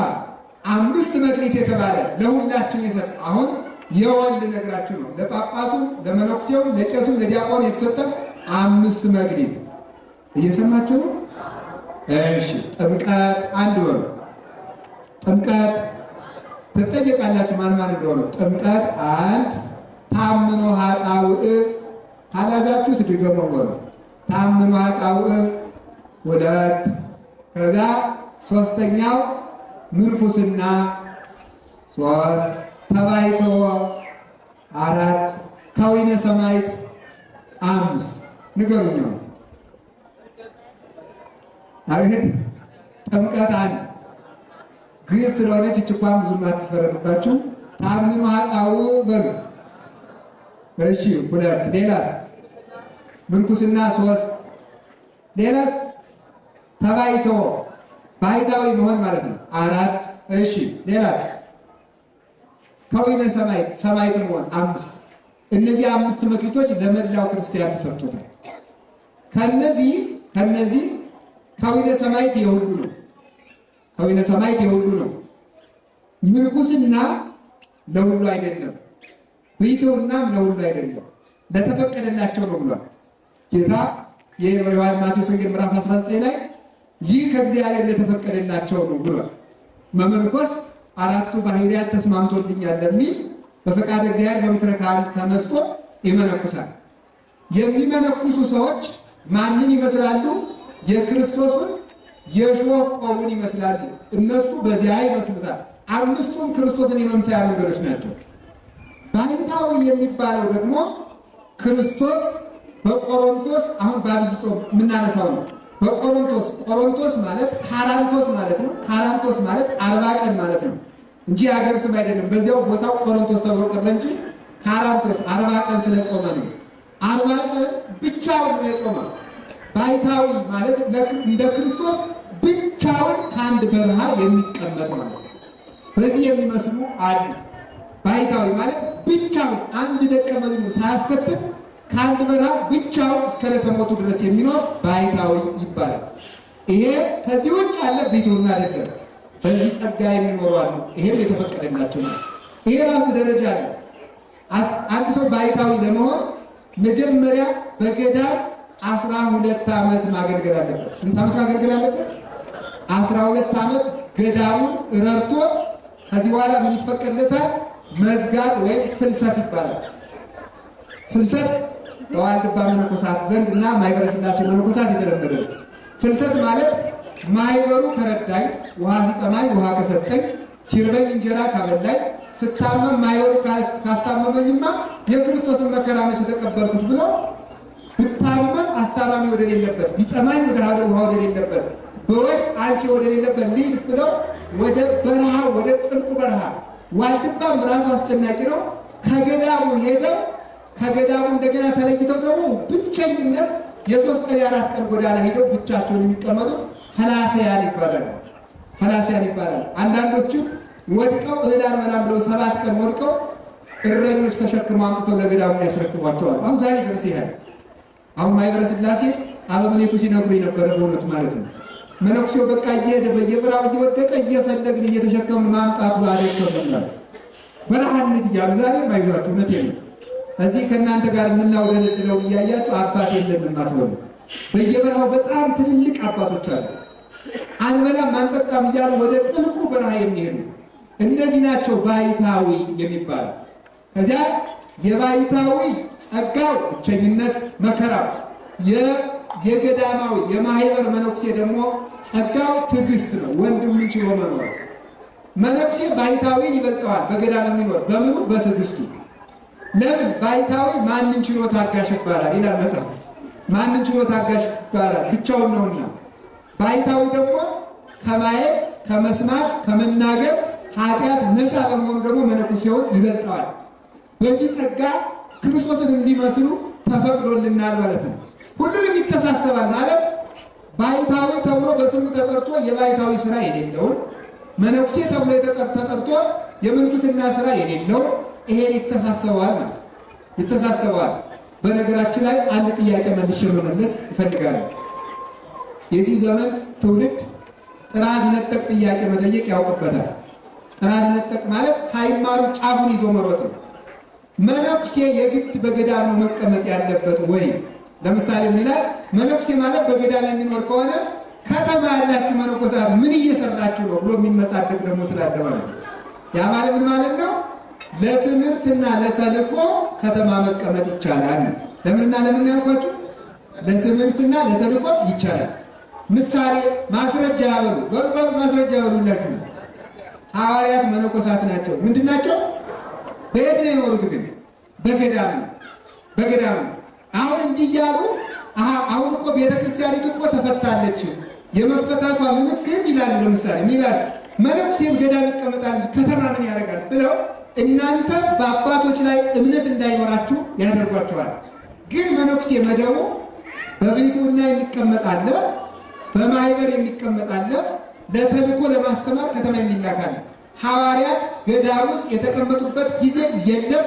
አምስት መክሊት የተባለ ለሁላችን የሰጠ አሁን የወልድ ነግራችሁ ነው። ለጳጳሱ፣ ለመነኩሴው፣ ለቄሱ፣ ለዲያቆን የተሰጠ አምስት መክሊት እየሰማችሁ ነው። እሺ ጥምቀት አንድ ወር ጥምቀት ትጠየቃላችሁ ማን ማን እንደሆነ። ጥምቀት አንድ ታምኖ ኃጣውእ ካላዛችሁ ትድገመው ወር ታምኖ ኃጣውእ ሁለት ከዛ ሶስተኛው ምንኩስና ሶስት ተባይቶ አራት ከወይነ ሰማይት አምስት ንገሩኝ ነው። አይሄድ ጥምቀት አንድ ግዕዝ ስለሆነች እችኳን ብዙም አትፈረድባችሁ። ታምኖ ኃጣውእ በሉ እሺ ሁለት ሌላስ ምንኩስና ሶስት ሌላስ ተባይቶ ባይታዊ መሆን ማለት ነው አራት እሺ ሌላስ ከወይነ ሰማይት መሆን አምስት። እነዚህ አምስት መክሊቶች ለመላው ክርስቲያን ተሰጥቶታል። ከነዚህ ከወይነ ሰማይት የሁሉ ነው። ከወይነ ሰማዕት የሁሉ ነው። ምንኩስና ለሁሉ አይደለም፣ ብሕትውናም ለሁሉ አይደለም፣ ለተፈቀደላቸው ነው ብሏል ጌታ። የዮሐንስ ማቴዎስ ወንጌል ምዕራፍ 19 ላይ ይህ ከእግዚአብሔር ለተፈቀደላቸው ነው ብሏል። መመንኮስ አራቱ ባህሪያት ተስማምቶልኛል ለሚል በፈቃድ እግዚአብሔር በምክረ ካህን ተመስጦ ይመነኩሳል። የሚመነኩሱ ሰዎች ማንን ይመስላሉ? የክርስቶስን የሾህ ቆቡን ይመስላሉ። እነሱ በዚያ ይመስሉታል። አምስቱም ክርስቶስን የመምሰያ መንገዶች ናቸው። ባሕታዊ የሚባለው ደግሞ ክርስቶስ በቆሮንቶስ አሁን በአብይ ጾም የምናነሳው ነው። በቆሮንቶስ ማለት ካራንቶስ ማለት ነው። ካራንቶስ ማለት 40 ቀን ማለት ነው እንጂ ሀገር ስም አይደለም። በዚያው ቦታው ቆሮንቶስ ተብሎ ቀረ እንጂ ካራንቶስ 40 ቀን ስለጾመ ነው። 40 ቀን ብቻውን ነው የጾመው። ባሕታዊ ማለት እንደ ክርስቶስ ብቻውን ከአንድ በረሃ የሚቀመጥ ማለት ነው። በዚህ የሚመስሉ አሉ። ባሕታዊ ማለት ብቻውን አንድ ደቀ መዝሙር ሳያስከትል ከአንድ በረሃ ብቻውን እስከ ዕለተ ሞቱ ድረስ የሚኖር ባሕታዊ ይባላል። ይሄ ከዚህ ውጭ ያለ ብሕትውና አይደለም። በዚህ ጸጋ የሚኖሩ አሉ። ይሄም የተፈቀደላቸው ነው። ይሄ ራሱ ደረጃ ነው። አንድ ሰው ባሕታዊ ለመሆን መጀመሪያ በገዳም 12 ዓመት ማገልገል አለበት። ስንት ዓመት ማገልገል አለበት? 12 ዓመት ገዳሙን ረድቶ ከዚህ በኋላ ምን ይፈቀድለታል? መዝጋት ወይም ፍልሰት ይባላል። ፍልሰት በዋልድባ መነኮሳት ዘንድ እና ማኅበረ ሥላሴ መነኮሳት የተለመደ ነው። ፍልሰት ማለት ማኅበሩ ከረዳኝ፣ ውሃ ሲጠማኝ ውሃ ከሰጠኝ፣ ሲርበኝ እንጀራ ካበላኝ፣ ስታመም ማኅበሩ ካስታመመኝማ የክርስቶስን መከራ መቼ ተቀበልኩት ብሎ ብታመም አስታማሚ ወደሌለበት፣ ቢጠማኝ ወደ ሀገር ውሃ ወደሌለበት፣ በወቅት አንቺ ወደሌለበት ሊልፍ ብለው ወደ በረሃ ወደ ጥልቁ በረሃ ዋልድባም ራሱ አስጨናቂ ነው። ከገዳሙ ሄደው ከገዳሙ እንደገና ተለይተው ደግሞ ብቸኝነት የ3 ቀን የ4 ቀን ጎዳና ሄደው ብቻቸውን የሚቀመጡት ፈላሰያን ይባላል። ፈላሰያን ይባላል። አንዳንዶቹ ወድቀው እህል አንበላም ብለው 7 ቀን ወድቀው እረኞች ተሸክመው አምጥተው ለገዳሙ ያስረክቧቸዋል። አሁን ዛሬ ድረስ ይሄድ። አሁን ማኅበረ ሥላሴ አበምኔቱ ሲነግሩ የነበረ በእውነቱ ማለት ነው። መነኩሴው በቃ እየሄደ በየበረሃው እየወደቀ እየፈለግን እየተሸከምን ማምጣቱ አደከመናል። በረሃነት እያሉ ዛሬ አይዟችሁ፣ እውነቴን ነው። እዚህ ከእናንተ ጋር የምናውደለድለው እያያችሁ አባት የለንም አትበሉ። በየበረሃው በጣም ትልልቅ አባቶች አሉ። አንበላም አንጠጣም እያሉ ወደ ጥልቁ በረሃ የሚሄዱ እነዚህ ናቸው ባሕታዊ የሚባለው። ከዚያ የባሕታዊ ጸጋው ብቸኝነት መከራው፣ የገዳማዊ የማኅበር መነኩሴ ደግሞ ጸጋው ትዕግስት ነው። ወንድምን ችሎ መኖር። መነኩሴ ባሕታዊን ይበልጠዋል። በገዳም የሚኖር በምኑ? በትዕግስቱ። ለምን? ባሕታዊ ማንን ችሎ ታጋሽ ይባላል ይላል መጽሐፍ። ማንን ችሎ ታጋሽ ይባላል? ብቻውን ነውና። ባሕታዊ ደግሞ ከማየት ከመስማት ከመናገር ኃጢአት ነፃ በመሆኑ ደግሞ መነኩሴውን ይበልጠዋል። በዚህ ጸጋ ክርስቶስን እንዲመስሉ ተፈቅዶልናል ማለት ነው። ሁሉንም ይተሳሰባል ማለት ባሕታዊ ተብሎ በስሙ ተጠርቶ የባሕታዊ ስራ የሌለውን፣ መነኩሴ ተብሎ ተጠርቶ የምንኩስና ስራ የሌለውን ይሄን ይተሳሰባል ማለት ይተሳሰባል። በነገራችን ላይ አንድ ጥያቄ መልሼ መመለስ እፈልጋለሁ። የዚህ ዘመን ትውልድ ጥራት ነጠቅ ጥያቄ መጠየቅ ያውቅበታል። ጥራት ነጠቅ ማለት ሳይማሩ ጫፉን ይዞ መሮጥ ነው። መነኩሴ የግድ በገዳም ነው መቀመጥ ያለበት ወይ? ለምሳሌ ሚላል መነኩሴ ማለት በገዳም የሚኖር ከሆነ ከተማ ያላችሁ መነኮሳት ምን እየሰራችሁ ነው ብሎ የሚመጻደቅ ደግሞ ስላለ ማለት ነው። ያ ማለት ምን ማለት ነው? ለትምህርትና ለተልእኮ ከተማ መቀመጥ ይቻላል። ለምንና ለምን ያልኳችሁ? ለትምህርትና ለተልእኮ ይቻላል። ምሳሌ ማስረጃ ያበሉ በልበብ ማስረጃ ያበሉላችሁ። ሐዋርያት መነኮሳት ናቸው። ምንድናቸው? በየት ነው የኖሩት? ግን በገዳም ነው። በገዳም ነው። አሁን እንዲያሉ አሁን እኮ ቤተክርስቲያኒቱ እኮ ተፈታለች። የመፈታቷ ምልክት ይላሉ። ለምሳሌ ምን ይላል? መነኩሴም ገዳም ይቀመጣል ከተማ ምን ያደርጋል ብለው እናንተ በአባቶች ላይ እምነት እንዳይኖራችሁ ያደርጓቸዋል። ግን መነኩሴ መደቡ በብሕትውና የሚቀመጣለ፣ በማኅበር የሚቀመጣለ፣ ለተልእኮ ለማስተማር ከተማ የሚላካል። ሐዋርያት ገዳም ውስጥ የተቀመጡበት ጊዜ የለም።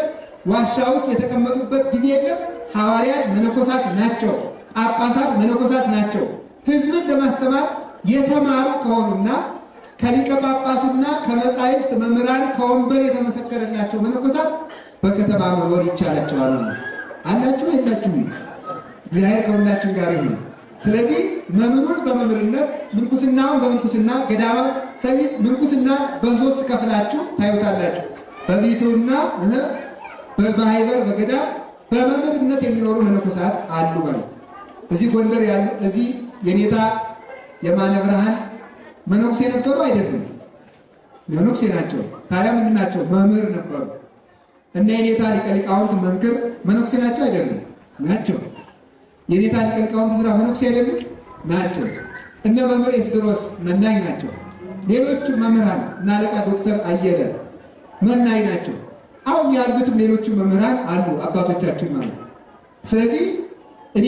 ዋሻ ውስጥ የተቀመጡበት ጊዜ የለም። ሐዋርያት መነኮሳት ናቸው። ጳጳሳት መነኮሳት ናቸው። ሕዝብን ለማስተማር የተማሩ ከሆኑና ከሊቀ ጳጳሱና ከመጻሕፍት መምህራን ከወንበር የተመሰከረላቸው መነኮሳት በከተማ መኖር ይቻላቸዋል። አላችሁ የላችሁም? እግዚአብሔር ከሁላችን ጋር ይሁን። ስለዚህ መምህሩን በመምህርነት ምንኩስናውን በምንኩስና ገዳማ ስለዚህ ምንኩስና በሶስት ከፍላችሁ ታዩታላችሁ። በቤቱና በማህበር በገዳም በመምህርነት የሚኖሩ መነኮሳት አሉ ማለት እዚህ ጎንደር ያሉ እዚህ የኔታ የማነ ብርሃን መነኩሴ ነበሩ አይደለም? መነኩሴ ናቸው። ታዲያ ምንድን ናቸው? መምህር ነበሩ። እነ የኔታ ሊቀ ሊቃውንት መምክር መነኩሴ ናቸው አይደለም? ናቸው። የኔታ ሊቀ ሊቃውንት ዝራ መነኩሴ አይደለም? ናቸው። እነ መምህር ኤስድሮስ መናኝ ናቸው። ሌሎቹ መምህራን እና አለቃ ዶክተር አየለ መናኝ ናቸው። አሁን ያሉትም ሌሎቹ መምህራን አሉ አባቶቻችን ማለት። ስለዚህ እኔ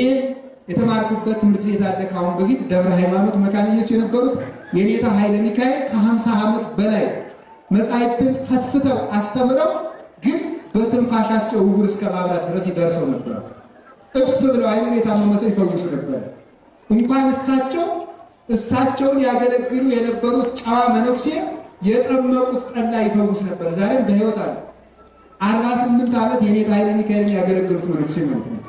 የተማርኩበት ትምህርት ቤት አለ። ከአሁን በፊት ደብረ ሃይማኖት መካነ ኢየሱስ የነበሩት የኔታ ኃይለ ሚካኤል ከ50 ዓመት በላይ መጻሕፍትን ፈትፍተው አስተምረው ግን በትንፋሻቸው ዕውር እስከ ማብራት ድረስ ይደርሰው ነበር። እፍ ብለው አይኑን የታመመ ሰው ይፈውሱ ነበር። እንኳን እሳቸውን ያገለግሉ የነበሩት ጨዋ መነኩሴ የጠመቁት ጠላ ይፈውስ ነበር። ዛሬም በሕይወት አሉ። 48 ዓመት የኔታ ኃይለ ሚካኤልን ያገለግሉት መነኩሴ ማለት ነው።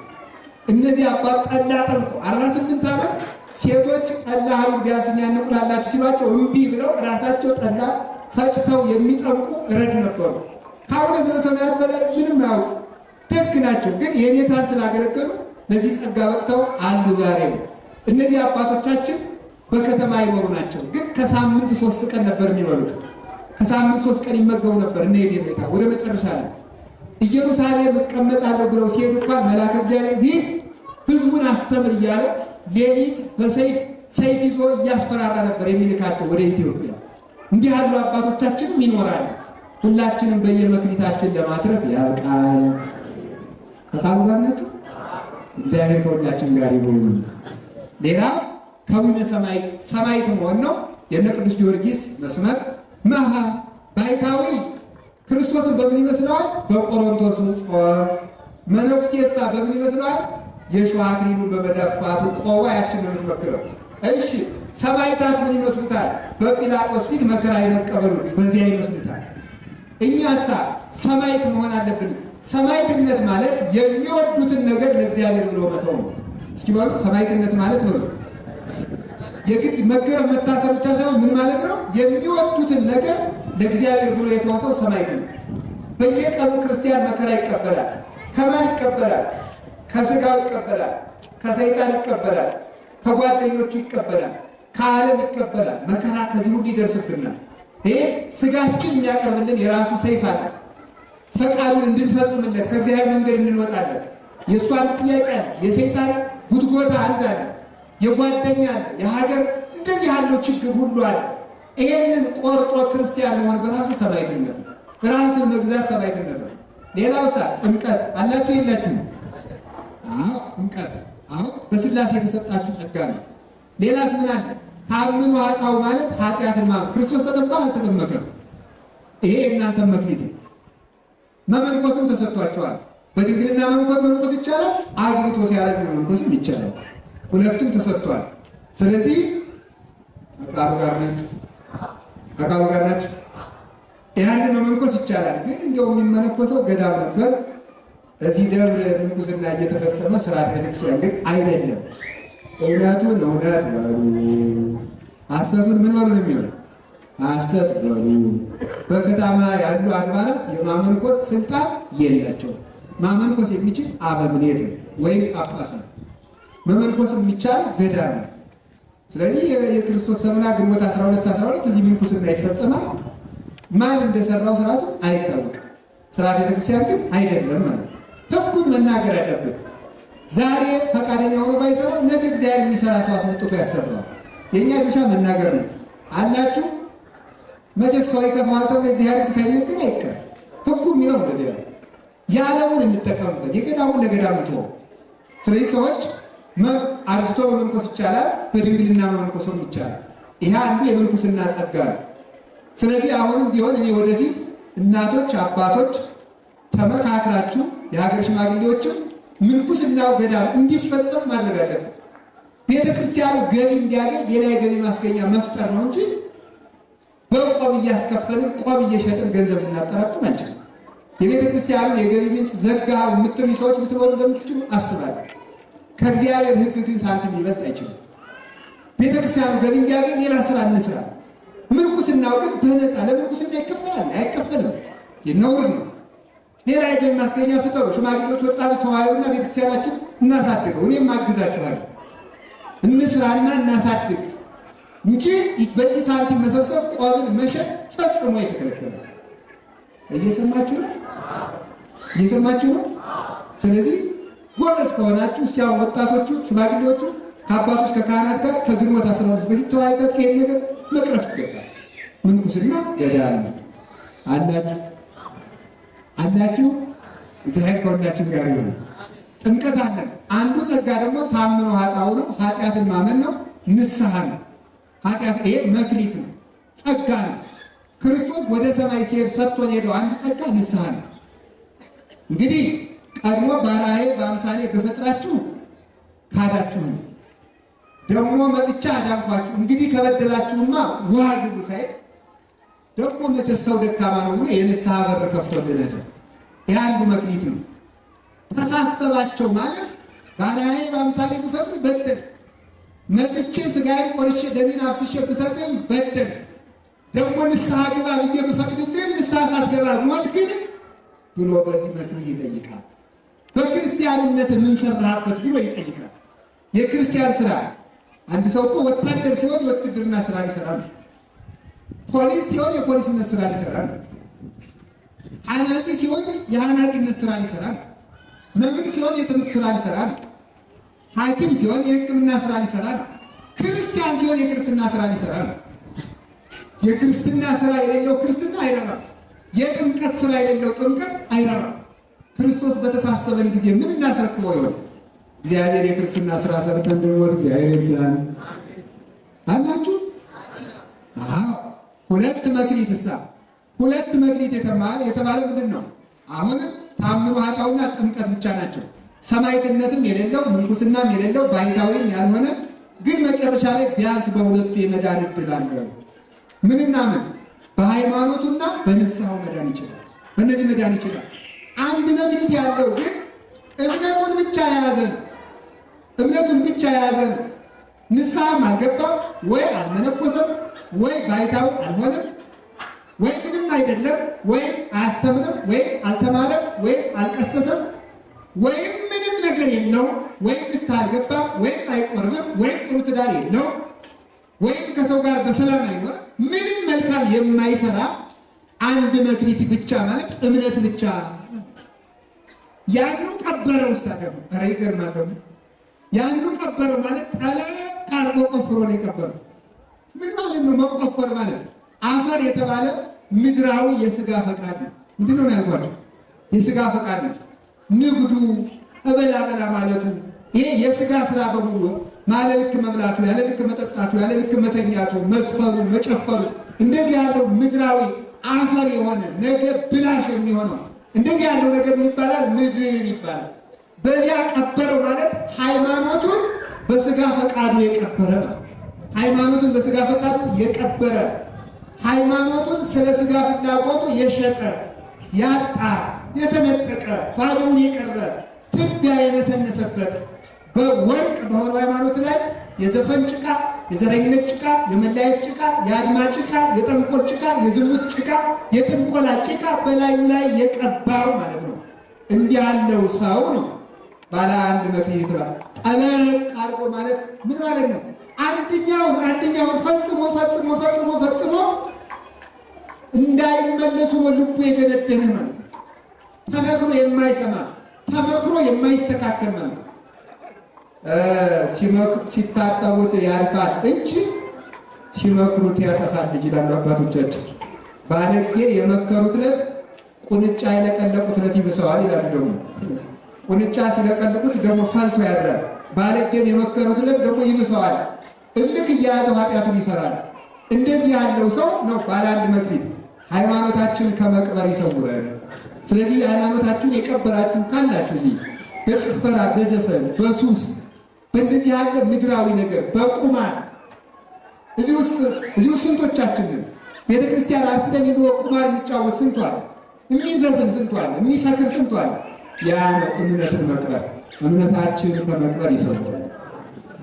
እነዚህ አባት ጠላ ጠምቁ 48 ዓመት ሴቶች ጠላ አሁን ቢያንስ ያነቁላላችሁ ሲሏቸው እምቢ ብለው ራሳቸው ጠላ ፈጭተው የሚጠምቁ ረድ ነበሩ። ከአሁነ ዘበሰማያት በላይ ምንም አያውቁ ደግ ናቸው። ግን የኔታን ስላገለገሉ ለዚህ ጸጋ በቅተው አሉ ዛሬ ነው። እነዚህ አባቶቻችን በከተማ ይኖሩ ናቸው። ግን ከሳምንት 3 ቀን ነበር የሚበሉት። ከሳምንት 3 ቀን ይመገቡ ነበር። እነ የኔታ ወደ መጨረሻ ላይ ኢየሩሳሌም እቀመጣለሁ ብለው ሲሄዱ እንኳን መልአከ እግዚአብሔር ይህ ህዝቡን አስተምር እያለ ሌሊት በሰይፍ ይዞ እያስፈራራ ነበር የሚልካቸው ወደ ኢትዮጵያ። እንዲህ ያሉ አባቶቻችንም ይኖራሉ። ሁላችንም በየመክሊታችን ለማትረፍ ያብቃል። ከቃሉ ጋር ናችሁ። እግዚአብሔር ከሁላችን ጋር ይሁን። ሌላ ከዊነ ሰማዕት መሆን ነው። የነ ቅዱስ ጊዮርጊስ መስመር መሃ ባይታዊ ክርስቶስን በምን ይመስለዋል? በቆሮንቶስ ጾም። መነኩሴሳ በምን ይመስለዋል? የሸዋ አክሊሉን በመደፋቱ ቆባ ያችን ነው የምትመክረው። እሺ ሰማዕታት ምን ይመስሉታል? በጲላጦስ ፊት መከራ የመቀበሉ በዚያ ይመስሉታል። እኛሳ ሰማዕት መሆን አለብን። ሰማዕትነት ማለት የሚወዱትን ነገር ለእግዚአብሔር ብሎ መተው ነው። እስኪ በሉ ሰማዕትነት ማለት ነው የግድ መገረፍ መታሰር ብቻ ሳይሆን ምን ማለት ነው? የሚወዱትን ነገር ለእግዚአብሔር ብሎ የተወሰው ሰማዕት ነው። በየቀኑ ክርስቲያን መከራ ይቀበላል። ከማን ይቀበላል? ከስጋው ይቀበላል፣ ከሰይጣን ይቀበላል፣ ከጓደኞቹ ይቀበላል፣ ከዓለም ይቀበላል። መከራ ከዚህ ሁሉ ይደርስብናል። ይሄ ስጋችን የሚያቀርብልን የራሱ ሰይፍ አለ። ፈቃዱን እንድንፈጽምለት ከእግዚአብሔር መንገድ እንወጣለን። የእሱ አንድ ጥያቄ አለ። የሰይጣን ጉትጎታ አንድ አለ። የጓደኛ አለ። የሀገር እንደዚህ ያለው ችግር ሁሉ አለ። ይሄንን ቆርጦ ክርስቲያን መሆን በራሱ ሰማዕትነት ነው። ራስን መግዛት ሰማዕትነት ነው። ሌላው ጥምቀት አላችሁ የላችሁ? ጥምቀት አሁን በስላሴ የተሰጣችሁ ጸጋ ነው። ሌላስ ምን አለ? ታምኑ ኃጣው ማለት ኃጢአትን ማለት ክርስቶስ ተጠምቋል አልተጠመቀም? ይሄ እናንተ መክሊት መመንኮስም ተሰጥቷቸዋል። በድንግልና መንኮስ ይቻላል፣ አግብቶ ሲያረግ መንኮስም ይቻላል። ሁለቱም ተሰጥቷል። ስለዚህ አቃሉ ጋር ናችሁ። ያንን መመንኮስ ይቻላል። ግን እንደው የሚመነኮሰው ገዳም ነበር። እዚህ ደብረ ምንኩስና እየተፈጸመ ስርዓት ቤተክርስቲያን ግን አይደለም። እውነቱን እውነት በሉ፣ ሐሰቱን ምን በሉ ነው የሚሆነው? ሐሰት በሉ። በከተማ ያሉ አድባራት የማመንኮስ ስልጣን የላቸውም። ማመንኮስ የሚችል አበምኔት ወይም ጳጳስ ነው። መመንኮስ የሚቻል ገዳም ነው። ስለዚህ የክርስቶስ ሰምና ግንቦት 12 እዚህ ምንኩስና ይፈጸማል። ማን እንደሰራው ስርዓቱ አይታወቅም። ስርዓት ቤተክርስቲያን ግን አይደለም ማለት ነው። ሕጉን መናገር አለብን። ዛሬ ፈቃደኛ ሆኖ ባይሰራ ነገ እግዚአብሔር የሚሰራ ሰው አስመጥቶ ያሰራዋል። የእኛ ድርሻ መናገር ነው። አላችሁ መቼስ ሰው ይከፋዋል ተብሎ እግዚአብሔር ሳይነገር አይቀርም። ሕጉ የሚለው እንደዚህ ነው። የዓለሙን እንጠቀምበት፣ የገዳሙን ለገዳሙ ተወው። ስለዚህ ሰዎች አርጅቶ መመንኮስ ይቻላል፣ በድንግልና መመንኮስም ይቻላል። ይህ አንዱ የምንኩስና ጸጋ ነው። ስለዚህ አሁንም ቢሆን እኔ ወደፊት እናቶች፣ አባቶች ተመካክራችሁ የሀገር ሽማግሌዎችም ምንኩስናው ገዳም እንዲፈጸም ማድረግ አለብን። ቤተ ክርስቲያኑ ገቢ እንዲያገኝ ሌላ የገቢ ማስገኛ መፍጠር ነው እንጂ በቆብ እያስከፈልን ቆብ እየሸጥን ገንዘብ ልናጠራቅም አንችልም። የቤተ ክርስቲያኑን የገቢ ምንጭ ዘጋ የምትሉ ሰዎች ልትኖሩ እንደምትችሉ አስባለሁ። ከእግዚአብሔር ሕግ ግን ሳንቲም ሊበልጥ አይችልም። ቤተ ክርስቲያኑ ገቢ እንዲያገኝ ሌላ ስራ እንስራ። ምንኩስናው ግን በነፃ ለምንኩስና ይከፈላል አይከፈልም? ነውር ነው። ሌላ የገቢ ማስገኛ ፍጠሩ። ሽማግሌዎች፣ ወጣቶች ተዋዩና ቤተክርስቲያናችን እናሳድገው። እኔም አግዛችኋለሁ። እንስራና እናሳድግ እንጂ በዚህ ሳንቲም መሰብሰብ ቆብን መሸጥ ፈጽሞ የተከለከለ ነው። እየሰማችሁ ነው? እየሰማችሁ ነው? ስለዚህ ጎበዝ ከሆናችሁ እስቲ አሁን ወጣቶቹ፣ ሽማግሌዎቹ ከአባቶች ከካህናት ጋር ከግንቦት 12 በፊት ተወያይታችሁ ይሄን ነገር መቅረፍ ይገባል። ምንኩስና ገዳም ነው። አላችሁ እግዚአብሔር ከሁላችን ጋር ይሁን። ጥምቀት አለን። አንዱ ጸጋ ደግሞ ታምኖ ኃጣው ነው። ኃጢአትን ማመን ነው። ንስሐ ነው። ኃጢአት ይሄ መክሊት ነው፣ ጸጋ ነው። ክርስቶስ ወደ ሰማይ ሲሄድ ሰጥቶን ሄደው አንዱ ጸጋ ንስሐ ነው። እንግዲህ ቀድሞ በራእየ በአምሳሌ በፈጥራችሁ ካዳችሁ፣ ደግሞ መጥቻ አዳንኳችሁ፣ እንግዲህ ከበደላችሁማ ውሃ ግቡ ሳይል ደግሞ መቼስ ሰው ደካማ ነው ብሎ የንስሐ በር ከፍቶልነት ይህ አንዱ መክሊት ነው። ተሳሰባቸው ማለት በራእየ በአምሳሌ ብፈጥር በደል፣ መጥቼ ሥጋዬን ቆርሼ ደሜን አፍስሼ ብሰጥም በደል፣ ደግሞ ንስሐ ግባ ብዬ ብፈቅድልህም ንስሐ ሳትገባ ሞት ግን ብሎ በዚህ መክሊት ይጠይቃል። በክርስቲያንነት ምን ሰራህበት ብሎ ይጠይቃል። የክርስቲያን ስራ አንድ ሰው እኮ ወታደር ሲሆን የውትድርና ስራ ይሰራል። ፖሊስ ሲሆን የፖሊስነት ስራ ይሰራል። አናጺ ሲሆን የአናጺነት ስራ ይሰራል። መምህር ሲሆን የትምህርት ስራ ይሰራል። ሐኪም ሲሆን የሕክምና ስራ ይሰራል። ክርስቲያን ሲሆን የክርስትና ስራ ይሰራል። የክርስትና ስራ የሌለው ክርስትና አይረባም። የጥምቀት ስራ የሌለው ጥምቀት አይረባም። ክርስቶስ በተሳሰበን ጊዜ ምን እናስረክበው ይሆን? እግዚአብሔር የክርስትና ስራ ሰርተን እንድንሞት እግዚአብሔር ይርዳን። አላችሁ? አዎ። ሁለት መክሊት ሁለት መክሊት የተባለ ምንድን ነው? አሁንም ታምኖ ኃጣውና ጥምቀት ብቻ ናቸው። ሰማዕትነትም የሌለው ምንኩስናም የሌለው ባሕታዊም ያልሆነ ግን መጨረሻ ላይ ቢያንስ በሁለቱ የመዳን ዕድል አለው። ምንና ምን? በሃይማኖቱና በንስሐው መዳን ይችላል። በእነዚህ መዳን ይችላል። አንድ መክሊት ያለው ግን እምነቱን ብቻ የያዘ ነው። እምነቱን ብቻ የያዘ ነው። ንስሐም አልገባም፣ ወይ አልመነኮሰም፣ ወይ ባሕታዊ አልሆነም፣ ወይ ምንም አይደለም፣ ወይም አያስተምርም፣ ወይም አልተማረም፣ ወይም አልቀሰሰም፣ ወይም ምንም ነገር የለውም፣ ወይም ንስሐ አልገባም፣ ወይም አይቆርብም፣ ወይም ጥሩ ትዳር የለውም፣ ወይም ከሰው ጋር በሰላም አይኖርም፣ ምንም መልካም የማይሰራ አንድ መክሊት ብቻ ማለት እምነት ብቻ። ያኑ ቀበረው ሳደም ይገርማል። ያኑ ቀበረው ማለት ጠለቅ አድርጎ ቆፍሮ ነው የቀበረው። ምን ማለት ነው መቆፈር ማለት? አፈር የተባለ ምድራዊ የሥጋ ፈቃድ ነው። ምንድን ነው ያልኳቸው? የሥጋ ፈቃድ ነው። ንግዱ እበላበላ ማለቱ ይሄ የሥጋ ስራ በሙሉ ማለ ልክ መብላቱ፣ ያለ ልክ መጠጣቱ፣ ያለ ልክ መተኛቱ፣ መዝፈሩ፣ መጨፈሩ እንደዚህ ያለው ምድራዊ አፈር የሆነ ነገር ብላሽ የሚሆነው እንደዚህ ያለው ነገር ይባላል ምድር ይባላል። በዚያ ቀበረው ማለት ሃይማኖቱን በሥጋ ፈቃዱ የቀበረ ነው። ሃይማኖቱን በሥጋ ፈቃዱ የቀበረ፣ ሃይማኖቱን ስለ ሥጋ ፍላጎቱ የሸጠ፣ ያጣ፣ የተነጠቀ፣ ባዶውን የቀረ፣ ትቢያ የነሰነሰበት በወርቅ በሆነው ሃይማኖት ላይ የዘፈን ጭቃ፣ የዘረኝነት ጭቃ፣ የመለያየት ጭቃ፣ የአድማ ጭቃ፣ የጠንቆል ጭቃ፣ የዝሙት ጭቃ፣ የጥንቆላ ጭቃ በላዩ ላይ የቀባው ማለት ነው። እንዲህ ያለው ሰው ነው ባለ አንድ መክሊት ጠለቅ አድርጎ ማለት ምን ማለት ነው? አንደኛውን ፈጽሞ እንዳይመለሱ ልቡ የደነደነ ማለት ነው። ተነግሮ የማይሰማ ተመክሮ የማይስተካከል ማለት ነው። ሲታጠቡት ያልፋል እንጂ ሲመክሩት ያጠፋል ይላሉ አባቶቻችን። ባለጌ የመከሩት ዕለት ቁንጫ የለቀለቁት ዕለት ይብሰዋል ይላሉ። ደግሞ ቁንጫ ሲለቀልቁት ደግሞ ፈልቶ ያድራል። ባለጌን የመከሩት ዕለት ደግሞ ይብሰዋል። እልክ እያያዘው ኃጢአቱን ይሰራል። እንደዚህ ያለው ሰው ነው ባለ አንድ መክሊት። ሃይማኖታችን ከመቅበር ይሰውረን። ስለዚህ ሃይማኖታችሁን የቀበራችሁ ካላችሁ እዚህ በጭፈራ፣ በዘፈን፣ በሱስ፣ በእንደዚህ ያለ ምድራዊ ነገር፣ በቁማር እዚህ ውስጥ ስንቶቻችንን ቤተ ክርስቲያን አርፍደን ሄዶ ቁማር የሚጫወት ስንቱ አለ፣ የሚዘፍን ስንቱ አለ፣ የሚሰክር ስንቱ አለ። ያ ነው እምነትን መቅበር። እምነታችንን ከመቅበር ይሰውራል፣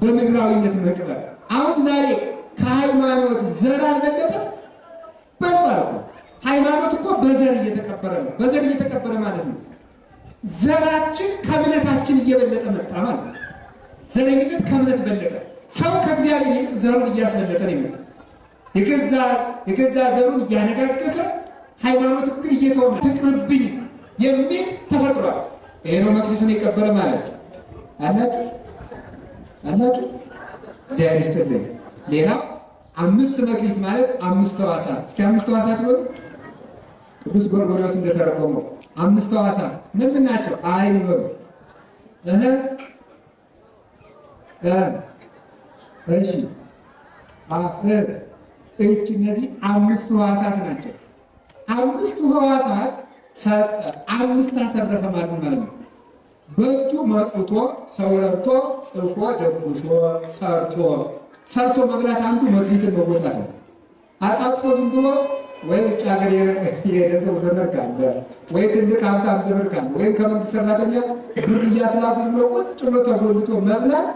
በምድራዊነት መቅበር። አሁን ዛሬ ከሃይማኖት ዘር አልበለጠም። በቃ ሃይማኖት እኮ በዘር እየተቀበረ ነው። በዘር እየተቀበረ ማለት ነው ዘራችን ከእምነታችን እየበለጠ መጣ ማለት ነው። ዘረኝነት ከእምነት በለጠ። ሰው ከእግዚአብሔር ይልቅ ዘሩን እያስበለጠ ነው የመጣ። የገዛ ዘሩን እያነጋገሰ ሃይማኖት ግን እየተወ ትቅርብኝ የሚል ተፈጥሯል። ይሄ ነው መክሊቱን የቀበረ ማለት ነው። አላችሁ እግዚአብሔር ይስጥልኝ። ሌላው 5 መክሊት ማለት 5 ሕዋሳት። እስኪ 5 ሕዋሳት ነው ቅዱስ ጎርጎርዮስ እንደተረጎመው 5 ሕዋሳት ምን ናቸው? አይን በሉ እሺ አፍ፣ እጅ። እነዚህ 5 ሕዋሳት ናቸው። 5 ሕዋሳት ሰጠ፣ 5 አተረፈ ማለት ነው። በእጁ መጽቶ ሰው ረድቶ ጽፎ ደጉሶ ሰርቶ መብላት አንዱ መክሊትን መወጣት ነው። አጣጥፎ ዝም ብሎ ወይ ውጭ ሀገር የሄደ ሰው ዘመድ ካለ ወይ ትልቅ ሀብታም ዘመድ ካለ ወይም ከመንግስት ሰራተኛ ብር እያስላኩ ብሎ ቁጭ ብሎ ተጎልቶ መብላት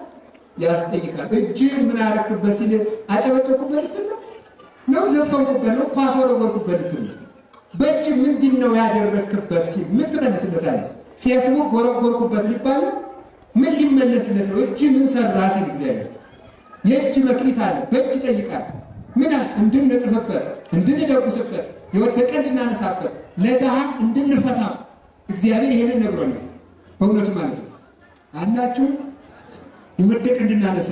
ያስጠይቃል። እጅ ምን ያደረክበት ሲል አጨበጨብኩበት ልትል ነው፣ ዘፈንኩበት ነው፣ ኳስ ወረወርኩበት ልትል ነው። በእጅ ምንድን ነው ያደረክበት ሲል ምን ትመልስለታለህ? ፌስቡክ ጎረጎርኩበት ሊባል ምን ሊመለስለት ነው? እጅ ምን ሰራ ሲል እግዚአብሔር የእጅ መክሊት አለ። በእጅ ይጠይቃል። ምን እንድንጽፍበት፣ እንድንደጉስበት፣ የወደቀ እንድናነሳበት፣ ለድሃ እንድንፈታ እግዚአብሔር ይሄንን ነግሮናል። በእውነቱ ማለት ነው አላችሁ የወደቀ እንድናነሳ።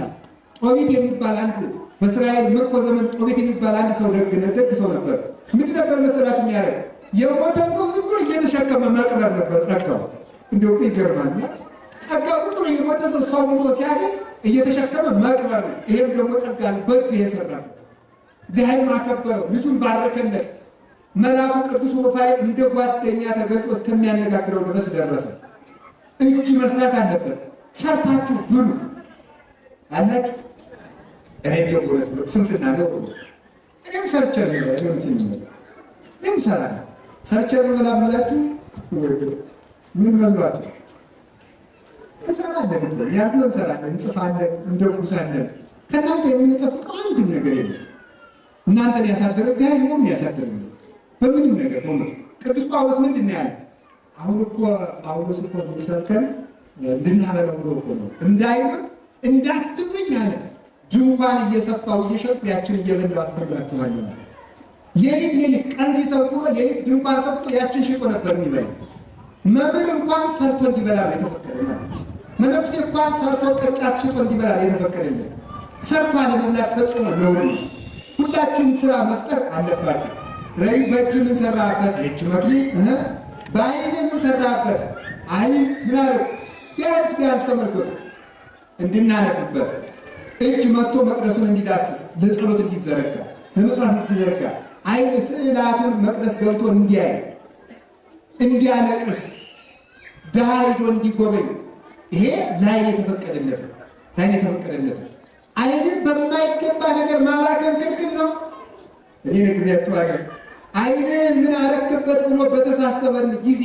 ጦቢት የሚባል አንድ በእስራኤል ምርኮ ዘመን ጦቢት የሚባል አንድ ሰው ደግ ሰው ነበር። ምን ነበር መሰላችሁ የሚያደርግ? የሞተ ሰው ዝም ብሎ እየተሸከመ መቅበር ነበር ጸጋው። እንደው ይገርማል። ጸጋው ዝም ብሎ የሞተ ሰው ሞቶ ሲያገኝ እየተሸከመ መቅበር ነው። ይሄም ደግሞ ጸጋ ነው። በእጁ የሰራበት እግዚአብሔር ማከበረው፣ ልጁን ባረከለት። መልአኩ ቅዱስ ሩፋኤል እንደ ጓደኛ ተገልጦ እስከሚያነጋግረው ድረስ ደረሰ። እጅ መስራት አለበት። ሰርታችሁ ብሉ አላችሁ። እኔ ደግሞ ስንፍና ነው። እኔም ሰርቼ ነው የምላችሁ። ምን መስሏችሁ? እንሰራለን፣ ያሉ እንሰራለን፣ እንጽፋለን፣ እንደጉሳለን። ከእናንተ የምንጠብቀው አንድም ነገር የለም። እናንተን ያሳደረ እግዚአብሔር ነው የሚያሳድር በምንም ነገር ሆኖ። ቅዱስ ጳውሎስ ምንድን ነው ያለ? አሁን እኮ ጳውሎስ እኮ የሚሰብከን እንድናበላው ብሎ እኮ ነው። እንዳይሉት እንዳትብኝ አለ። ድንኳን እየሰፋው እየሸጡ ያችን እየበላው አስተምራችኋለሁ። ሌሊት ቀን ሲሰብኩ ሌሊት ድንኳን ሰፍቶ ያችን ሽጦ ነበር የሚበላ። መምህር እንኳን ሰርቶ እንዲበላ ነው የተፈቀደለት። መነኩሴ እንኳን ሰርቶ ቅርጫት ሽጦ እንዲበላ ነው የተፈቀደለት። ሰርቶ አለመብላት ፈጽሞ ነውር ነው። ሁላችሁም ስራ መፍጠር አለባችሁ። ረይ በእጅ ምን ሰራበት? የእጅ መክሊት። በአይን ምን ሰራበት? አይን ምን አለ? ቢያንስ ተመልከቱ እንድናነብበት። እጅ መጥቶ መቅደሱን እንዲዳስስ፣ ለጸሎት እንዲዘረጋ፣ ለመስዋዕት እንዲዘረጋ፣ አይን ስዕላቱን መቅደስ ገብቶ እንዲያይ፣ እንዲያለቅስ፣ ድሃ ሄዶ እንዲጎበኝ። ይሄ ላይን የተፈቀደለት ነው። አይንን በማይገባ ነገር ማባከን ክልክል ነው። እኔ ነግሬያችኋለሁ። አይንን ምን አረክበት ብሎ በተሳሰበን ጊዜ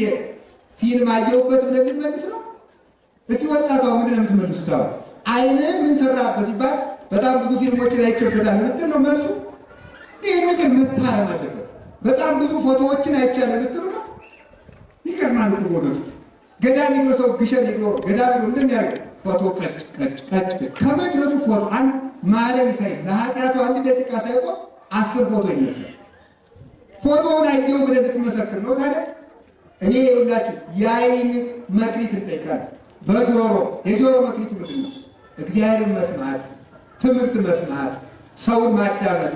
ፊልም አየሁበት ብለን ልንመልስ ነው? እስቲ ወጣቷ ምንድን ነው የምትመልሱት? አይንን ምን ሰራበት ሲባል በጣም ብዙ ፊልሞችን አይቼበታል ልትል ነው መልሱ? ይህ ነገር መታረም አለበት። በጣም ብዙ ፎቶዎችን አይቻለሁ ልትሉ ነው? ይገርማል እኮ ወገኖች። ገዳም ሄዶ ሰው ግሸን ሄዶ ገዳም ሄዶ እንደሚያደርግ ፎቶ ቀጭ ከመድረሱ ፎቶ አንድ ማለም ሳይ ለኃጢአቱ 1 ደቂቃ ሳይቆም 10 ፎቶ ይነሳል። ፎቶውን አይየው ብለህ ልትመሰክር ነው ታዲያ? እኔ ይኸውላችሁ የአይን መክሊት እንጠይቃለን። የጆሮ መክሊት ምንድን ነው? እግዚአብሔርን መስማት፣ ትምህርት መስማት፣ ሰውን ማዳመጥ፣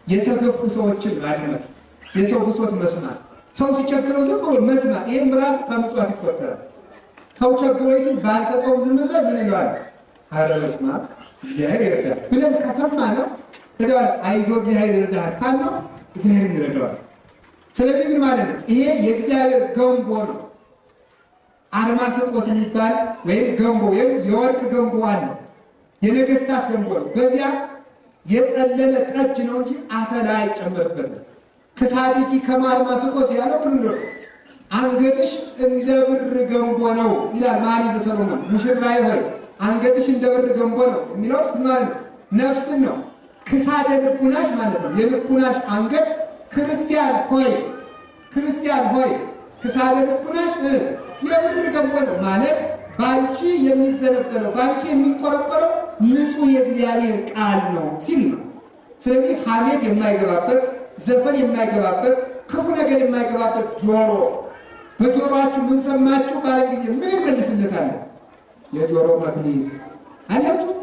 የተገፉ ሰዎችን ማድመጥ፣ የሰው ብሶት መስማት፣ ሰው ሲቸግረው ዝም ብሎ መስማት። ይህም ራሱ ከምጽዋት ይቆጠራል። ሰው ቸግሮ ይል ባልሰጠውም ዝም ብለን ምን ይለዋል? ኧረ በስመ አብ እግዚአብሔር ይረዳል ብለን ከሰማ ነው ከዛ አይዞህ እግዚአብሔር ይረዳል ካልነው እግዚአብሔር ይረዳዋል። ስለዚህ ምን ማለት ነው? ይሄ የእግዚአብሔር ገንቦ ነው። አርማስቆስ የሚባል ወይም ገንቦ ወይም የወርቅ ገንቦ አለ። የነገስታት ገንቦ ነው። በዚያ የጠለለ ጠጅ ነው እንጂ አተላ አይጨመርበትም። ክሳዲኪ ከማር ማስቆስ ያለው ምን እንደሆነ አንገትሽ እንደ ብር ገንቦ ነው ይላል መኃልየ ዘሰሎሞን። ሙሽራዬ ሆይ አንገትሽ እንደ ብር ገንቦ ነው የሚለው ማለት ነው ነፍስን ነው። ክሳደ ልቡናሽ ማለት ነው የልቡናሽ አንገት ክርስቲያን ሆይ ክሳደ ልቡናሽ የብር ገንቦ ነው ማለት ባንቺ የሚዘነበለው ባንቺ የሚቆረቆረው ንጹሕ የእግዚአብሔር ቃል ነው ሲል ነው። ስለዚህ ሐሜት የማይገባበት ዘፈን የማይገባበት ክፉ ነገር የማይገባበት ጆሮ በጆሮአችሁ ምን ሰማችሁ ባለ ጊዜ ምን ይመልስለታል? የጆሮ መክሊት አላችሁ።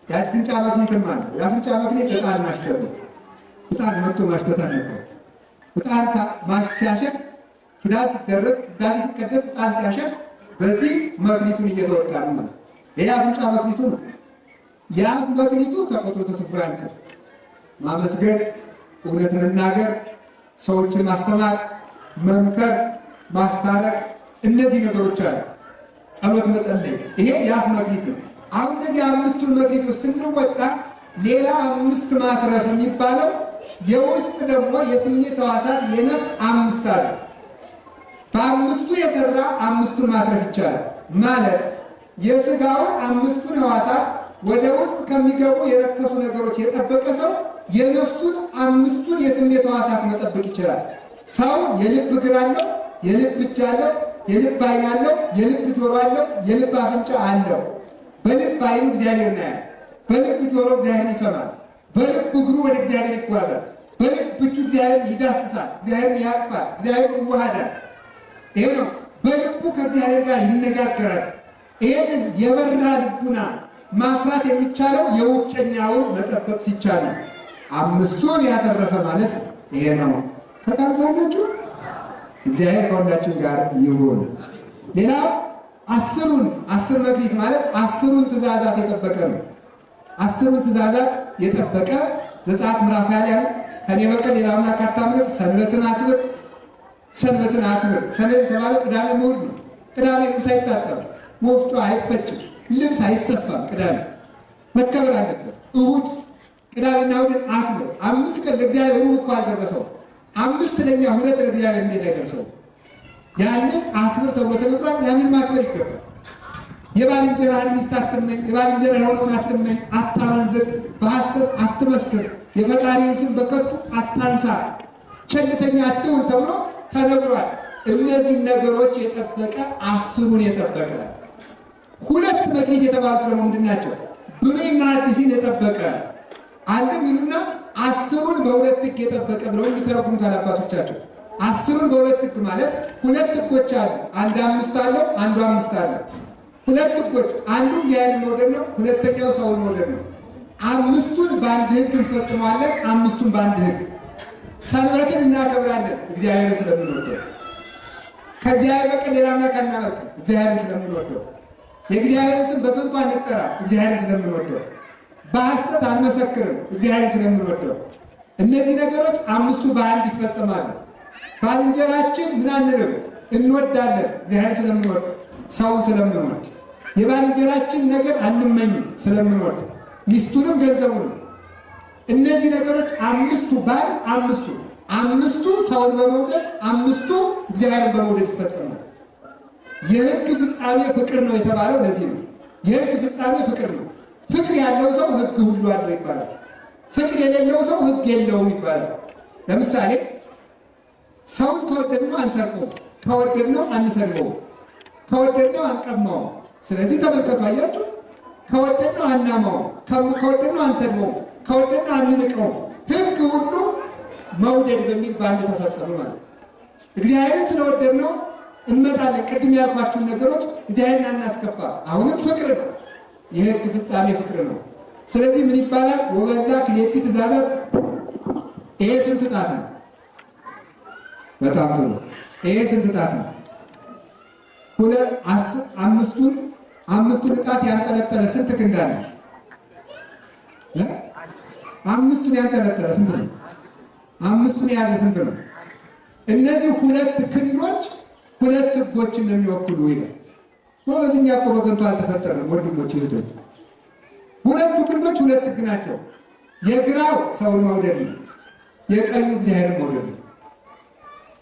የአፍንጫ መክሊትም አለ። የአፍንጫ መክሊት ዕጣን ማሽተት ነው። ዕጣን መጥቶ ማሽተት አለበት። ዕጣን ሲያሸት ኪዳን ሲደረስ ቅዳሴ ሲቀደስ ዕጣን ሲያሸት በዚህ መክሊቱን እየተወጣ ነው ማለት ይሄ አፍንጫ መክሊቱ ነው። ያ መክሊቱ ከቁጥር ተስፍሮ ያልቃል። ማመስገን፣ እውነት መናገር፣ ሰዎችን ማስተማር፣ መምከር፣ ማስታረቅ እነዚህ ነገሮች አሉ። ጸሎት መጸለይ ይሄ የአፍ መክሊት ነው። አሁን እነዚህ አምስቱን መክሊቶች ስንወጣ ሌላ አምስት ማትረፍ የሚባለው የውስጥ ደግሞ የስሜት ሕዋሳት የነፍስ አምስት አለ። በአምስቱ የሰራ አምስቱን ማትረፍ ይቻላል ማለት የሥጋውን አምስቱን ሕዋሳት ወደ ውስጥ ከሚገቡ የረከሱ ነገሮች የጠበቀ ሰው የነፍሱን አምስቱን የስሜት ሕዋሳት መጠበቅ ይችላል። ሰው የልብ እግር አለው፣ የልብ እጅ አለው፣ የልብ ዓይን አለው፣ የልብ ጆሮ አለው፣ የልብ አፍንጫ አለው። በልብ ዓይኑ እግዚአብሔር ያያል፣ በልብ ጆሮ እግዚአብሔር ይሰማል፣ በልብ እግሩ ወደ እግዚአብሔር ይጓዛል፣ በልብ እጁ እግዚአብሔር ይዳስሳል፣ እግዚአብሔር ያቅፋል፣ እግዚአብሔር ይዋሃዳል። ይሄ ነው። በልቡ ከእግዚአብሔር ጋር ይነጋገራል። ይሄንን የበራ ልቡና ማፍራት የሚቻለው የውጨኛውን መጠበቅ ሲቻል ነው። አምስቱን ያተረፈ ማለት ይሄ ነው። ተቃርታላችሁ። እግዚአብሔር ከሁላችን ጋር ይሁን። ሌላው አስር መክሊት ማለት 10ን ትእዛዛት የጠበቀ ነው። 10ን ትእዛዛት የጠበቀ ዘጸአት ምዕራፍ 20 ከኔ በቀር ሌላ አምላክ አታምልክ፣ ሰንበትን አክብር። ሰንበት የተባለው ቅዳሜ እሑድ ነው። ቅዳሜ ልብስ አይታጠብም፣ ወፍጮ አይፈጭም፣ ልብስ አይሰፋም። ቅዳሜ መከበር አለበት። እሑድ ቅዳሜና እሑድን አክብር። 5 ቀን ለእግዚአብሔር ሩብ እኮ አልደረሰው። 5 ለኛ 2 ለእግዚአብሔር እንዴት አይደርሰው? ያንን አክብር ተብሎ ተነግሯል። ያንን ማክበር ይገባል። የባልንጀራህን ሚስት አትመኝ፣ የባልንጀራ የሆነውን አትመኝ፣ አታመንዝር፣ በሐሰት አትመስክር፣ የፈጣሪን ስም በከንቱ አታንሳ፣ ቸልተኛ አትሁን ተብሎ ተነግሯል። እነዚህ ነገሮች የጠበቀ 10ን የጠበቀ 2 መክሊት የተባሉት ደግሞ ምንድን ናቸው? ብሉይና ሐዲስን የጠበቀ አንድም ይሉና 10ን በ2 ሕግ የጠበቀ ብለው የሚተረጉሙት አባቶቻቸው። 10ን በ2 ሕግ ማለት 2 ሕጎች አሉ። አንድ 5 አለው፣ አንዱ 5 አለው። 2 ሕጎች አንዱ እግዚአብሔርን መውደድ ነው፣ ሁለተኛው ሰውን መውደድ ነው። 5ቱን በአንድ ሕግ እንፈጽመዋለን፣ 5ቱን በአንድ ሕግ። ሰንበትን እናከብራለን እግዚአብሔርን ስለምንወደው። ከእግዚአብሔር በቀር ሌላ አምላክ አናመልክም እግዚአብሔርን ስለምንወደው። የእግዚአብሔርን ስም በከንቱ አንጠራ እግዚአብሔርን ስለምንወደው። በሐሰት አንመሰክርም እግዚአብሔርን ስለምንወደው። እነዚህ ነገሮች 5ቱ በአንድ ይፈጸማሉ። ባልንጀራችን ምን አንልም እንወዳለን እግዚአብሔርን ስለምንወድ፣ ሰውን ስለምንወድ። የባልንጀራችን ነገር አንመኝም ስለምንወድ፣ ሚስቱንም ገንዘቡንም። እነዚህ ነገሮች 5ቱ ባል 5ቱ ሰውን በመውደድ 5ቱ እግዚአብሔርን በመውደድ ይፈጸማል። የሕግ ፍጻሜ ፍቅር ነው የተባለው ለዚህ ነው። የሕግ ፍጻሜ ፍቅር ነው። ፍቅር ያለው ሰው ሕግ ሁሉ አለው ይባላል። ፍቅር የሌለው ሰው ሕግ የለውም ይባላል። ለምሳሌ ሰውን ከወደድነው አንሰርቀውም፣ ከወደድነው አንሰድበውም፣ ከወደድነው አንቀማውም። ስለዚህ ተመልከቱ፣ አያችሁ፣ ከወደድነው አናማውም፣ ከወደድነው አንሰድበውም፣ ከወደድነው አንንቀውም። ሕግ ሁሉ መውደድ በሚል በአንድ ተፈጸመ ማለት። እግዚአብሔርን ስለወደድነው እንመጣለን። ቅድም ያልኳችሁን ነገሮች እግዚአብሔርን አናስከፋ። አሁንም ፍቅር ነው። የሕግ ፍጻሜ ፍቅር ነው። ስለዚህ ምን ይባላል? ወበዛ ክሌቲ ትእዛዛት። ይሄ ስንት ጣት ነው? በጣም ጥሩ። ይሄ ስንት ጣት ነው? 5ቱን ጣት ያንጠለጠለ ስንት ክንድ አለ? 5ቱን ያንጠለጠለ ስንት ነው? 5ቱን የያዘ ስንት ነው? እነዚህ 2 ክንዶች 2 ሕጎችን የሚወክሉ ይላል። በዚህኛ እኮ በከንቱ አልተፈጠረም ወንድሞች እህቶች። 2 ክንዶች 2 ሕግ ናቸው። የግራው ሰውን መውደድ ነው። የቀኙ እግዚአብሔር መውደድ ነው።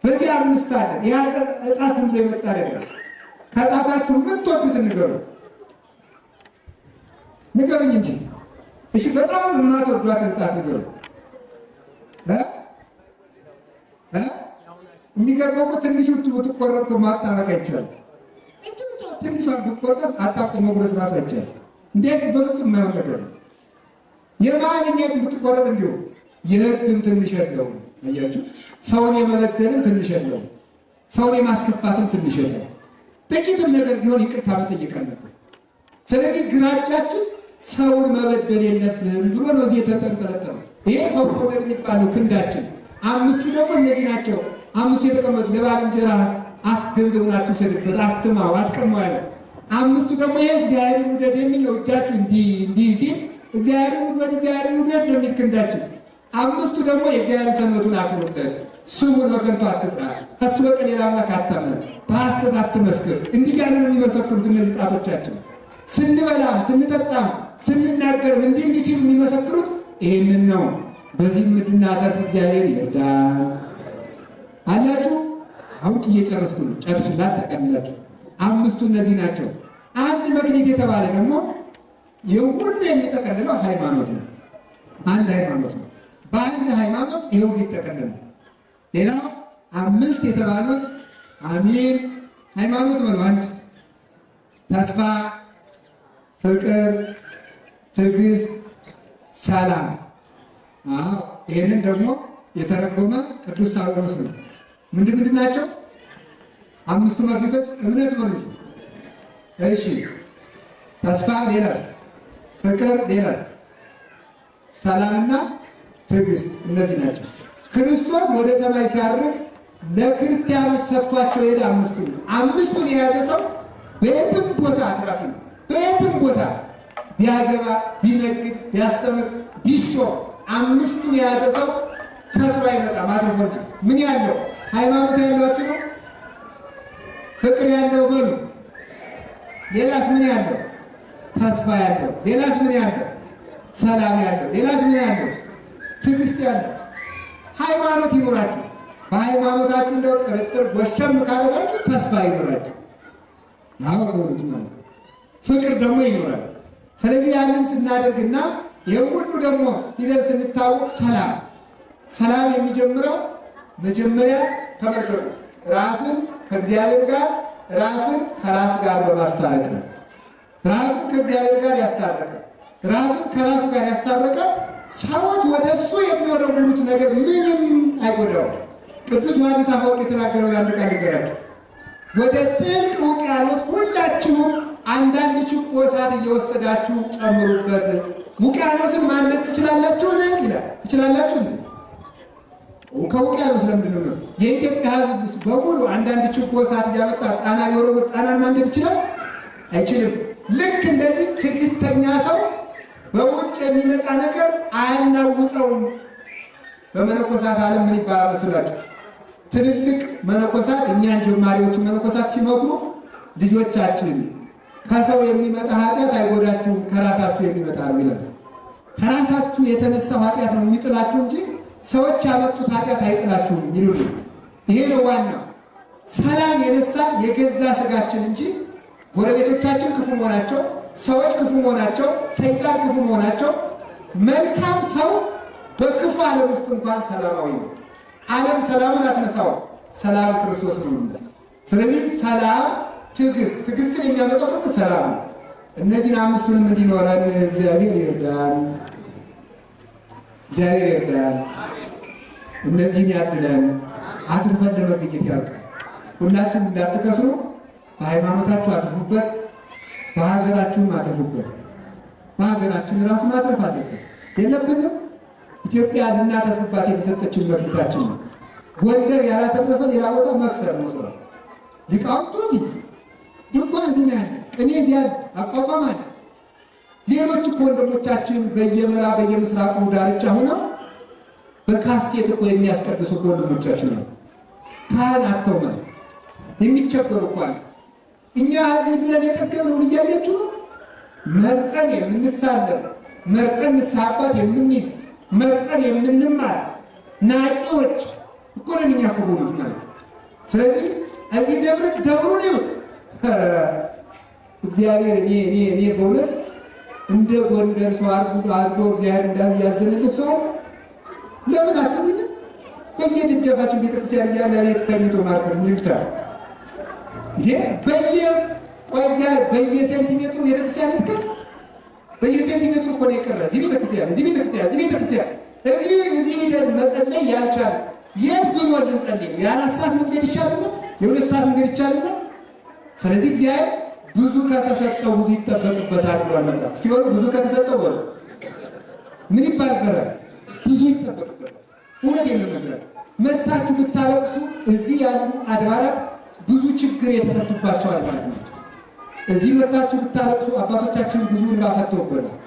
በዚህ 5 አለ። ያ ዕጣት ዝም ብሎ የመጣ አይደለም። ከዕጣታችሁ የምትወዱትን ንገሩኝ እንጂ እሺ፣ በጣም የማትወዷትን ዕጣት ንገሩኝ። የሚገርመው እኮ ትንሹ ብትቆረጥ ማጣበቅ አይቻልም። ትንሿን ብትቆረጥ አጣብቆ መጉረስ ራሱ አይቻልም። እንዴት በፍጹም የማይሆን ነገር ነው። የማንኛት ብትቆረጥ እንዲሁ የሕግም ትንሽ የለውም። አያችሁ፣ ሰውን የመበደልም ትንሽ የለውም። ሰውን የማስከፋትም ትንሽ የለውም። ጥቂትም ነገር ቢሆን ይቅርታ መጠየቅ አለብን። ስለዚህ ግራጫችን ሰውን መበደል የለብህም ብሎ ነው እዚህ የተንጠለጠለው። ይሄ ሰው መውደድ የሚባለው ክንዳችን። 5ቱ ደግሞ እነዚህ ናቸው። 5ቱ የተቀመጡ ለባልንጀራ ገንዘቡን አትውሰድበት፣ አትማው፣ አትቀማው ያለ። 5ቱ ደግሞ ይሄ እግዚአብሔርን ውደድ የሚል ነው። እጃችሁ እንዲህ ሲል እግዚአብሔርን ውደድ ነው የሚል ክንዳችን። 5ቱ ደግሞ የእግዚአብሔር ሰንበቱን አክብሩለት፣ ስሙን በከንቱ አትጥራ፣ ከሱ በቀር ሌላ አምላክ አታምልክ፣ በሐሰት አትመስክር። እንዲህ ያለን የሚመሰክሩት እነዚህ ጣቶቻችን ስንበላም ስንጠጣም ስንናገርም እንዲህ ሲሉ የሚመሰክሩት ይሄንን ነው። በዚህ እንድናተርፍ እግዚአብሔር ይርዳን። አላችሁ አውጭ እየጨረስኩ ነው። ጨርስና ተቀላችሁ። 5ቱ እነዚህ ናቸው። አንድ መክሊት የተባለ ደግሞ የሁሉ የሚጠቀልለው ሃይማኖት ነው። አንድ ሃይማኖት ነው። በአንድ ሃይማኖት ይሄው ይጠቀልላል። ሌላው 5 የተባሉት አሜን ሃይማኖት ነው። አንድ ተስፋ፣ ፍቅር፣ ትዕግስት፣ ሰላም። ይህንን ደግሞ የተረጎመ ቅዱስ ሳዊሮስ ነው። ምንድን ናቸው 5ቱ መክሊቶች? እምነት ነው። እሺ፣ ተስፋ ሌላ፣ ፍቅር ሌላ፣ ሰላምና ትዕግስት እነዚህ ናቸው። ክርስቶስ ወደ ሰማይ ሲያርግ ለክርስቲያኖች ሰጥቷቸው ሄደ። 5ቱን የያዘ ሰው በየትም ቦታ አትራፊ ነው። በየትም ቦታ ቢያገባ፣ ቢነግድ፣ ቢያስተምር፣ ቢሾም 5ቱን የያዘ ሰው ከስሩ አይመጣም። አትርፎች ምን ያለው ሃይማኖት ያለው ነው። ፍቅር ያለው በሉ። ሌላስ ምን ያለው? ተስፋ ያለው። ሌላስ ምን ያለው? ሰላም ያለው። ሌላስ ምን ያለው? ትዕግስት ያለው። ሃይማኖት ይኖራችሁ። በሃይማኖታችሁ እንደው ጥርጥር ጎሸም ካለላችሁ ተስፋ ይኖራችሁ። ማለት ነው። ፍቅር ደግሞ ይኖራል። ስለዚህ ያንን ስናደርግና ይሄው ሁሉ ደግሞ ሂደን ስንታወቅ ሰላም የሚጀምረው መጀመሪያ ተመልከቱ፣ ራስን ከእግዚአብሔር ጋር ራስን ከራስ ጋር በማስታረቅ ነው። ራስን ከእግዚአብሔር ጋር ያስታረቀ፣ ራስን ከራሱ ጋር ያስታረቀ ሰዎች ወደ እሱ የሚወረውሩት ነገር ምንም አይጎዳውም። ቅዱስ ዮሐንስ አፈወርቅ የተናገረው ያን ቃል ንገራችሁ። ወደ ጥልቅ ውቅያኖስ ሁላችሁም አንዳንድ ችቦ እሳት እየወሰዳችሁ ጨምሩበት። ውቅያኖስን ማንደድ ትችላላችሁ ይላል። ትችላላችሁ? ከውቅያኖስ ለምንድን ነው የኢትዮጵያ ሕዝብ በሙሉ አንዳንድ ችቦ እሳት እያመጣ ጣና ሊወረውር ጣናን ማንደድ ይችላል? አይችልም። ልክ እንደዚህ ትዕግስተኛ ሰው በውጭ የሚመጣ ነገር አያናውጠውም። በመነኮሳት ዓለም ምን ይባላል መስላችሁ? ትልልቅ መነኮሳት እኛን ጀማሪዎቹ መነኮሳት ሲመክሩ ልጆቻችን ከሰው የሚመጣ ኃጢአት አይጎዳችሁም፣ ከራሳችሁ የሚመጣ ነው ይላል። ከራሳችሁ የተነሳው ኃጢአት ነው የሚጥላችሁ እንጂ ሰዎች ያመጡት ኃጢአት አይጥላችሁም ይሉን። ይሄ ነው ዋናው። ሰላም የነሳ የገዛ ስጋችን እንጂ ጎረቤቶቻችን ክፉ መሆናቸው፣ ሰዎች ክፉ መሆናቸው፣ ሰይጣን ክፉ መሆናቸው፣ መልካም ሰው በክፉ ዓለም ውስጥ እንኳን ሰላማዊ ነው። ዓለም ሰላምን አትነሳው፣ ሰላም ክርስቶስ ነው። ስለዚህ ሰላም፣ ትዕግስትን የሚያመጣው ደግሞ ሰላም ነው። እነዚህን 5ቱንም እንዲኖረን እግዚአብሔር ይርዳን። እግዚአብሔር ይርዳን። እነዚህን ያድለን። አትርፈን ለመገኘት ያውቃል። ሁላችሁም እንዳትከስሩ በሃይማኖታችሁ አትርፉበት፣ በሀገራችሁም አትርፉበት። በሀገራችን ራሱ ማትረፍ አለብን የለብንም። ኢትዮጵያ ልናተርፍባት የተሰጠችን መክሊታችን ነው። ጎንደር ያላተረፈ ሌላ ቦታ መክሰር ነው። ሰው ሊቃውንቱ እዚህ ድንኳን እዚህ ነው ያለ፣ ቅኔ እዚህ ያለ፣ አቋቋም አለ። ሌሎች እኮ ወንድሞቻችን በየምዕራብ በየምስራቁ ዳርቻ ሆነው በካሴት እኮ የሚያስቀድሱ እኮ ወንድሞቻችን ነው። ካህን አጥተው ማለት የሚቸገሩ እኮ አለ። እኛ እዚህ ብለን የጠገብነውን እያያችሁ ነው። መርጠን የምንሳለም፣ መርጠን ንስሐ አባት የምንይዝ፣ መርጠን የምንማር፣ ናቂዎች እኮ ነን እኛ እኮ በእውነቱ ማለት ነው። ስለዚህ እዚህ ደብሩን ይዩት። እግዚአብሔር እኔ በእውነት እንደ ጎንደር ሰው አድርጎ እግዚአብሔር እንዳዚህ ያዘነልህ ሰው ለምን አትሉኝም? በየደጃፋችሁ ቤተክርስቲያን እያለ ቤት ተኝቶ ማርፈር ምንታ እንዴ? በየሴንቲሜትሩ ቤተክርስቲያን ይትከል። በየሴንቲሜትሩ እኮ ነው የቀረ። እዚህ ቤተክርስቲያን እዚህ ሄደን መጸለይ ያልቻለ የት ብሎ ልንጸልይ ነው? የአራት ሰዓት መንገድ ይሻልና የሁለት ሰዓት መንገድ ይቻልና። ስለዚህ እግዚአብሔር ብዙ ከተሰጠው ብዙ ይጠበቅበታል ብሏል መጽሐፍ። እስኪ ወሩ ብዙ ከተሰጠው ወሩ ምን ይባላል? ብዙ ይጠበቅበታል። እውነቴን ነው የምነግራችሁ። መጥታችሁ ብታለቅሱ እዚህ ያሉ አድባራት ብዙ ችግር የተፈቱባቸው አድባራት ናቸው። እዚህ መጥታችሁ ብታለቅሱ አባቶቻችን ብዙ እንባ ፈተውበታል።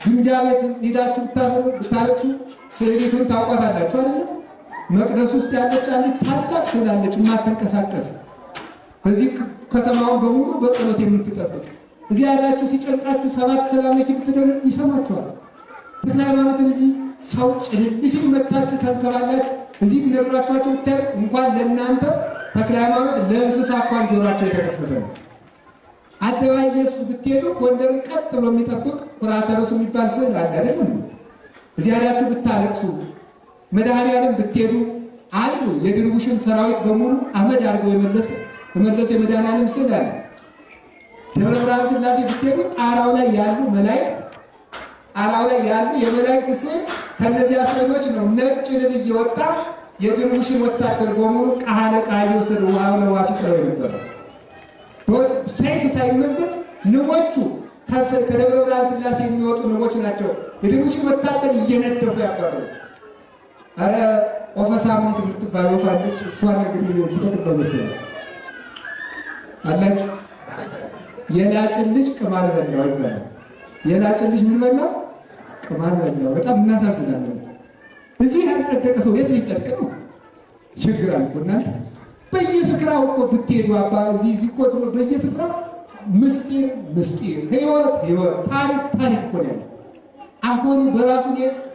ግምጃ ቤት ሄዳችሁ ብታለቅሱ ስዕሊቱን ታውቋታላችሁ አይደለም? መቅደስ ውስጥ ያለች አንዲት ታላቅ ስዕል አለች የማትንቀሳቀስ በዚህ ከተማውን በሙሉ በጸሎት የምትጠብቅ። እዚህ ያላችሁ ሲጨንቃችሁ ሰባት ሰላም ለኪ ብትደሩ ይሰማችኋል። ተክለ ሃይማኖትን እዚህ ሰው ጭልልሽ መታችሁ ተንከባላችሁ እዚህ ነግራችኋቸው ብታይ እንኳን ለእናንተ ተክለ ሃይማኖት ለእንስሳ እንኳን ጆሯቸው የተከፈተ ነው። አደባባይ ኢየሱስ ብትሄዱ ጎንደርን ቀጥ ብሎ የሚጠብቅ ኩራተ ርሱ የሚባል ስዕል አለ አይደለም? እዚህ ያላችሁ ብታለቅሱ መድኃኔዓለም ብትሄዱ አሉ የድርቡሽን ሰራዊት በሙሉ አመድ አድርገው የመለሰ የመድኃኔዓለም ስዕል አለ። ደብረ ብርሃን ሥላሴ ብትሄዱ ጣራው ላይ ያሉ የመላእክት ስዕል ከነዚህ ስዕሎች ነው ነጭ ልብ እየወጣ የድርቡሽን ወታደር በሙሉ ቃለ እየወሰደ ውሃው ለውሃ ሲጥለው የነበረው ሰይፍ ሳይመዘዝ ንቦቹ ከደብረ ብርሃን ሥላሴ የሚወጡ ንቦች ናቸው የድርቡሽን ወታደር እየነደፉ ያባረሩት። አረ ኦፈሳሚት የምትባል ወፍ አለች። እሷን ነገር ይጠቅም በመሰለኝ አላችሁ። የላጭን ልጅ ቅማል በላው ይባላል። የላጭን ልጅ ምን በላው? ቅማል በላው። በጣም እናሳዝናለን። እዚህ ያልጸደቀ ሰው የት ሊጸድቅ ነው? ችግር አለ እኮ እናንተ። በየስፍራው እኮ ብትሄዱ አባ እዚህ እኮ በየስፍራው ምስጢር ህይወት ታሪክ እኮ ነው። አፈሩ በራሱ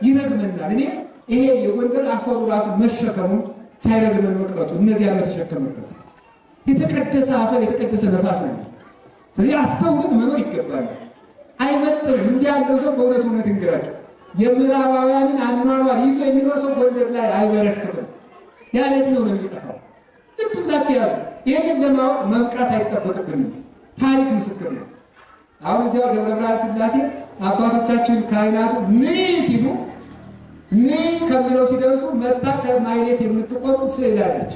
ይረግመናል። እኔ ይሄ የጎንደር አፈሩ ራሱ መሸከሙ ሳይረግመን መቅረቱ እነዚያ በተሸከመበት የተቀደሰ አፈር የተቀደሰ ነፋስ ነው። ስለዚህ አስተውለን መኖር ይገባል። አይመጥንም። እንዲህ ያለው ሰው በእውነቱ እንግራችሁ የምዕራባውያንን አኗኗር ይዞ የሚኖር ሰው ጎንደር ላይ አይበረክትም። ያለ ዕድሜው ነው የሚጠፋው። ልብ ብላችሁ ያዙት። ይህንን ለማወቅ መብቃት አይጠበቅብንም። ታሪክ ምስክር ነው። አሁን እዚያው ደብረ ብርሃን ሥላሴ አባቶቻችን ካህናቱ ሲሉ ከሚለው ሲደርሱ መታ ከማይሌት የምትቆም ስዕል አለች።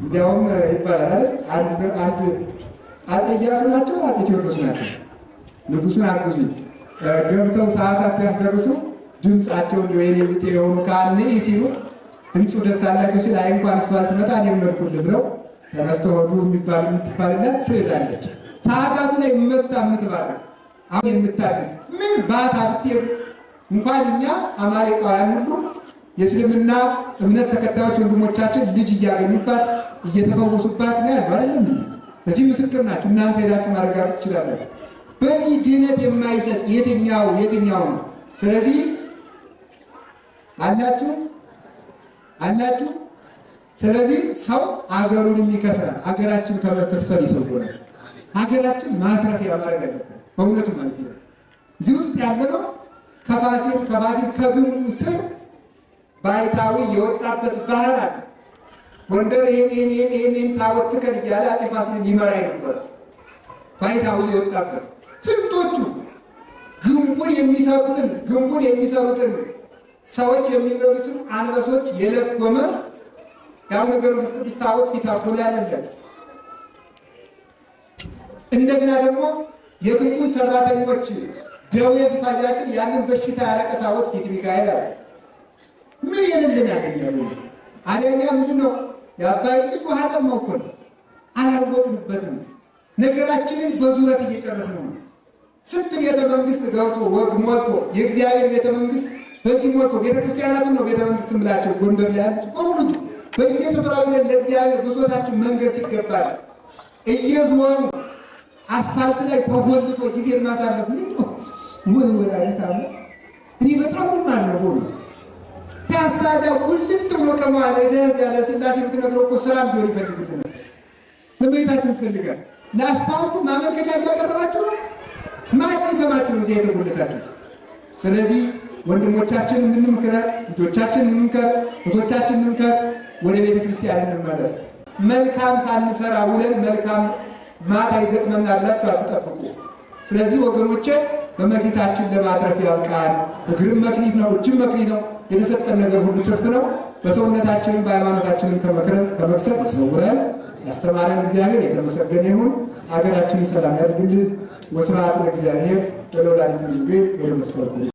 እንዲያውም ይባላል አንድ አፄ ኢያሱ ናቸው አፄ ቴዎድሮስ ናቸው ንጉሱን አግዙ ገብተው ሰዓታት ሲያስደርሱ ድምፃቸው እንደ ወይኔ ብጤ የሆኑ ካህን ሲሉ ድምፁ ደስ አላቸው ሲል አይ እንኳን እሷ አልትመጣ እኔም መልኩልህ ብለው ተነስተው ሆዱ የምትባልላት ስዕል አለች። ሰዓታቱ ላይ የምትባረክ አሁን የምታድግ ምን ባታ ብትሄዱ እንኳን እኛ አማሪቃውያን ሁሉ የእስልምና እምነት ተከታዮች ወንድሞቻችን ልጅ እያገኙባት እየተፈወሱባት ነው ያሉ አይደለም። እዚህ ምስክር ናችሁ። እናንተ ሄዳችሁ ማረጋገጥ ትችላላችሁ። በዚህ ድነት የማይሰጥ የትኛው ነው? ስለዚህ አላችሁ። ስለዚህ ሰው አገሩን የሚከስራል። አገራችን ከመተርሰብ ይሰውራል። ሀገራችን ማትረፊያ ማድረግ አለብን። በእውነቱ ማለት ነው። እዚህ ውስጥ ያለነው ከፋሲል ከግንቡ ስር ባይታዊ የወጣበት ባህር አለ። ጎንደር ይሄን ታቦት ትከል እያለ አፄ ፋሲልን ሊመራ ነበር። ባይታዊ የወጣበት ስንቶቹ ግንቡን የሚሰሩትን ሰዎች የሚበሉትን አንበሶች የለጎመ ያው ነገር ውስጥ ታቦት ፊት አቦላ ያለለት እንደገና ደግሞ የግንቡን ሰራተኞች ደዌ ሲፋጃቸው ያንን በሽታ ያረቀ ታቦት ፊት ሚካኤል አለ። ምን የሌለን ያገኛሉ? አደኛ ምንድነው? የአባይ ልጅ ውሃ ጠማው እኮ ነው። አላወቅንበትም። ነገራችንን በዙረት እየጨረስነው ነው። ስንት ቤተ መንግስት ገብቶ ወግ ሞልቶ የእግዚአብሔር ቤተ መንግስት በዚህ ሞልቶ ቤተክርስቲያናትን ነው ቤተ መንግስት ምላቸው ጎንደር ላይ ያሉት በሙሉ በየስፍራው ለእግዚአብሔር ብሶታችን መንገድ ሲገባል እየዞሩ አስፋልት ላይ ተጎልቶ ጊዜ ማሳለፍ ምን ነው? ወይ ወላዲተ አምላክ እኔ በጣም ማዝነው ነው። ፒያሳ እዚያ ውልት ብሎ ከመዋለ ደስ ያለ ስላሴ ብትነግረው እኮ ሰላም ቢሆን ይፈልግልናል። ለቤታችን ይፈልጋል። ለአስፋልቱ ማመልከቻ እያቀረባችሁ ነው። ማን ይሰማችሁ ነው የተጎለታችሁ? ስለዚህ ወንድሞቻችን እንምከር፣ ልጆቻችን እንምከር፣ እህቶቻችን እንምከር፣ ወደ ቤተ ክርስቲያን እንመለስ። መልካም ሳንሰራ ውለን መልካም ማታ ይገጥመናል ብላችሁ አትጠብቁ። ስለዚህ ወገኖቼ በመክሊታችን ለማትረፍ ያብቃን። እግርም መክሊት ነው፣ እጅም መክሊት ነው። የተሰጠን ነገር ሁሉ ትርፍ ነው። በሰውነታችንም በሃይማኖታችንም ከመክሰት ይሰውረን። ያስተማረን እግዚአብሔር የተመሰገነ ይሁን። ሀገራችንን ሰላም ያድርግልን። ወስብሐት ለእግዚአብሔር ወለወላዲቱ ድንግል ወለመስቀሉ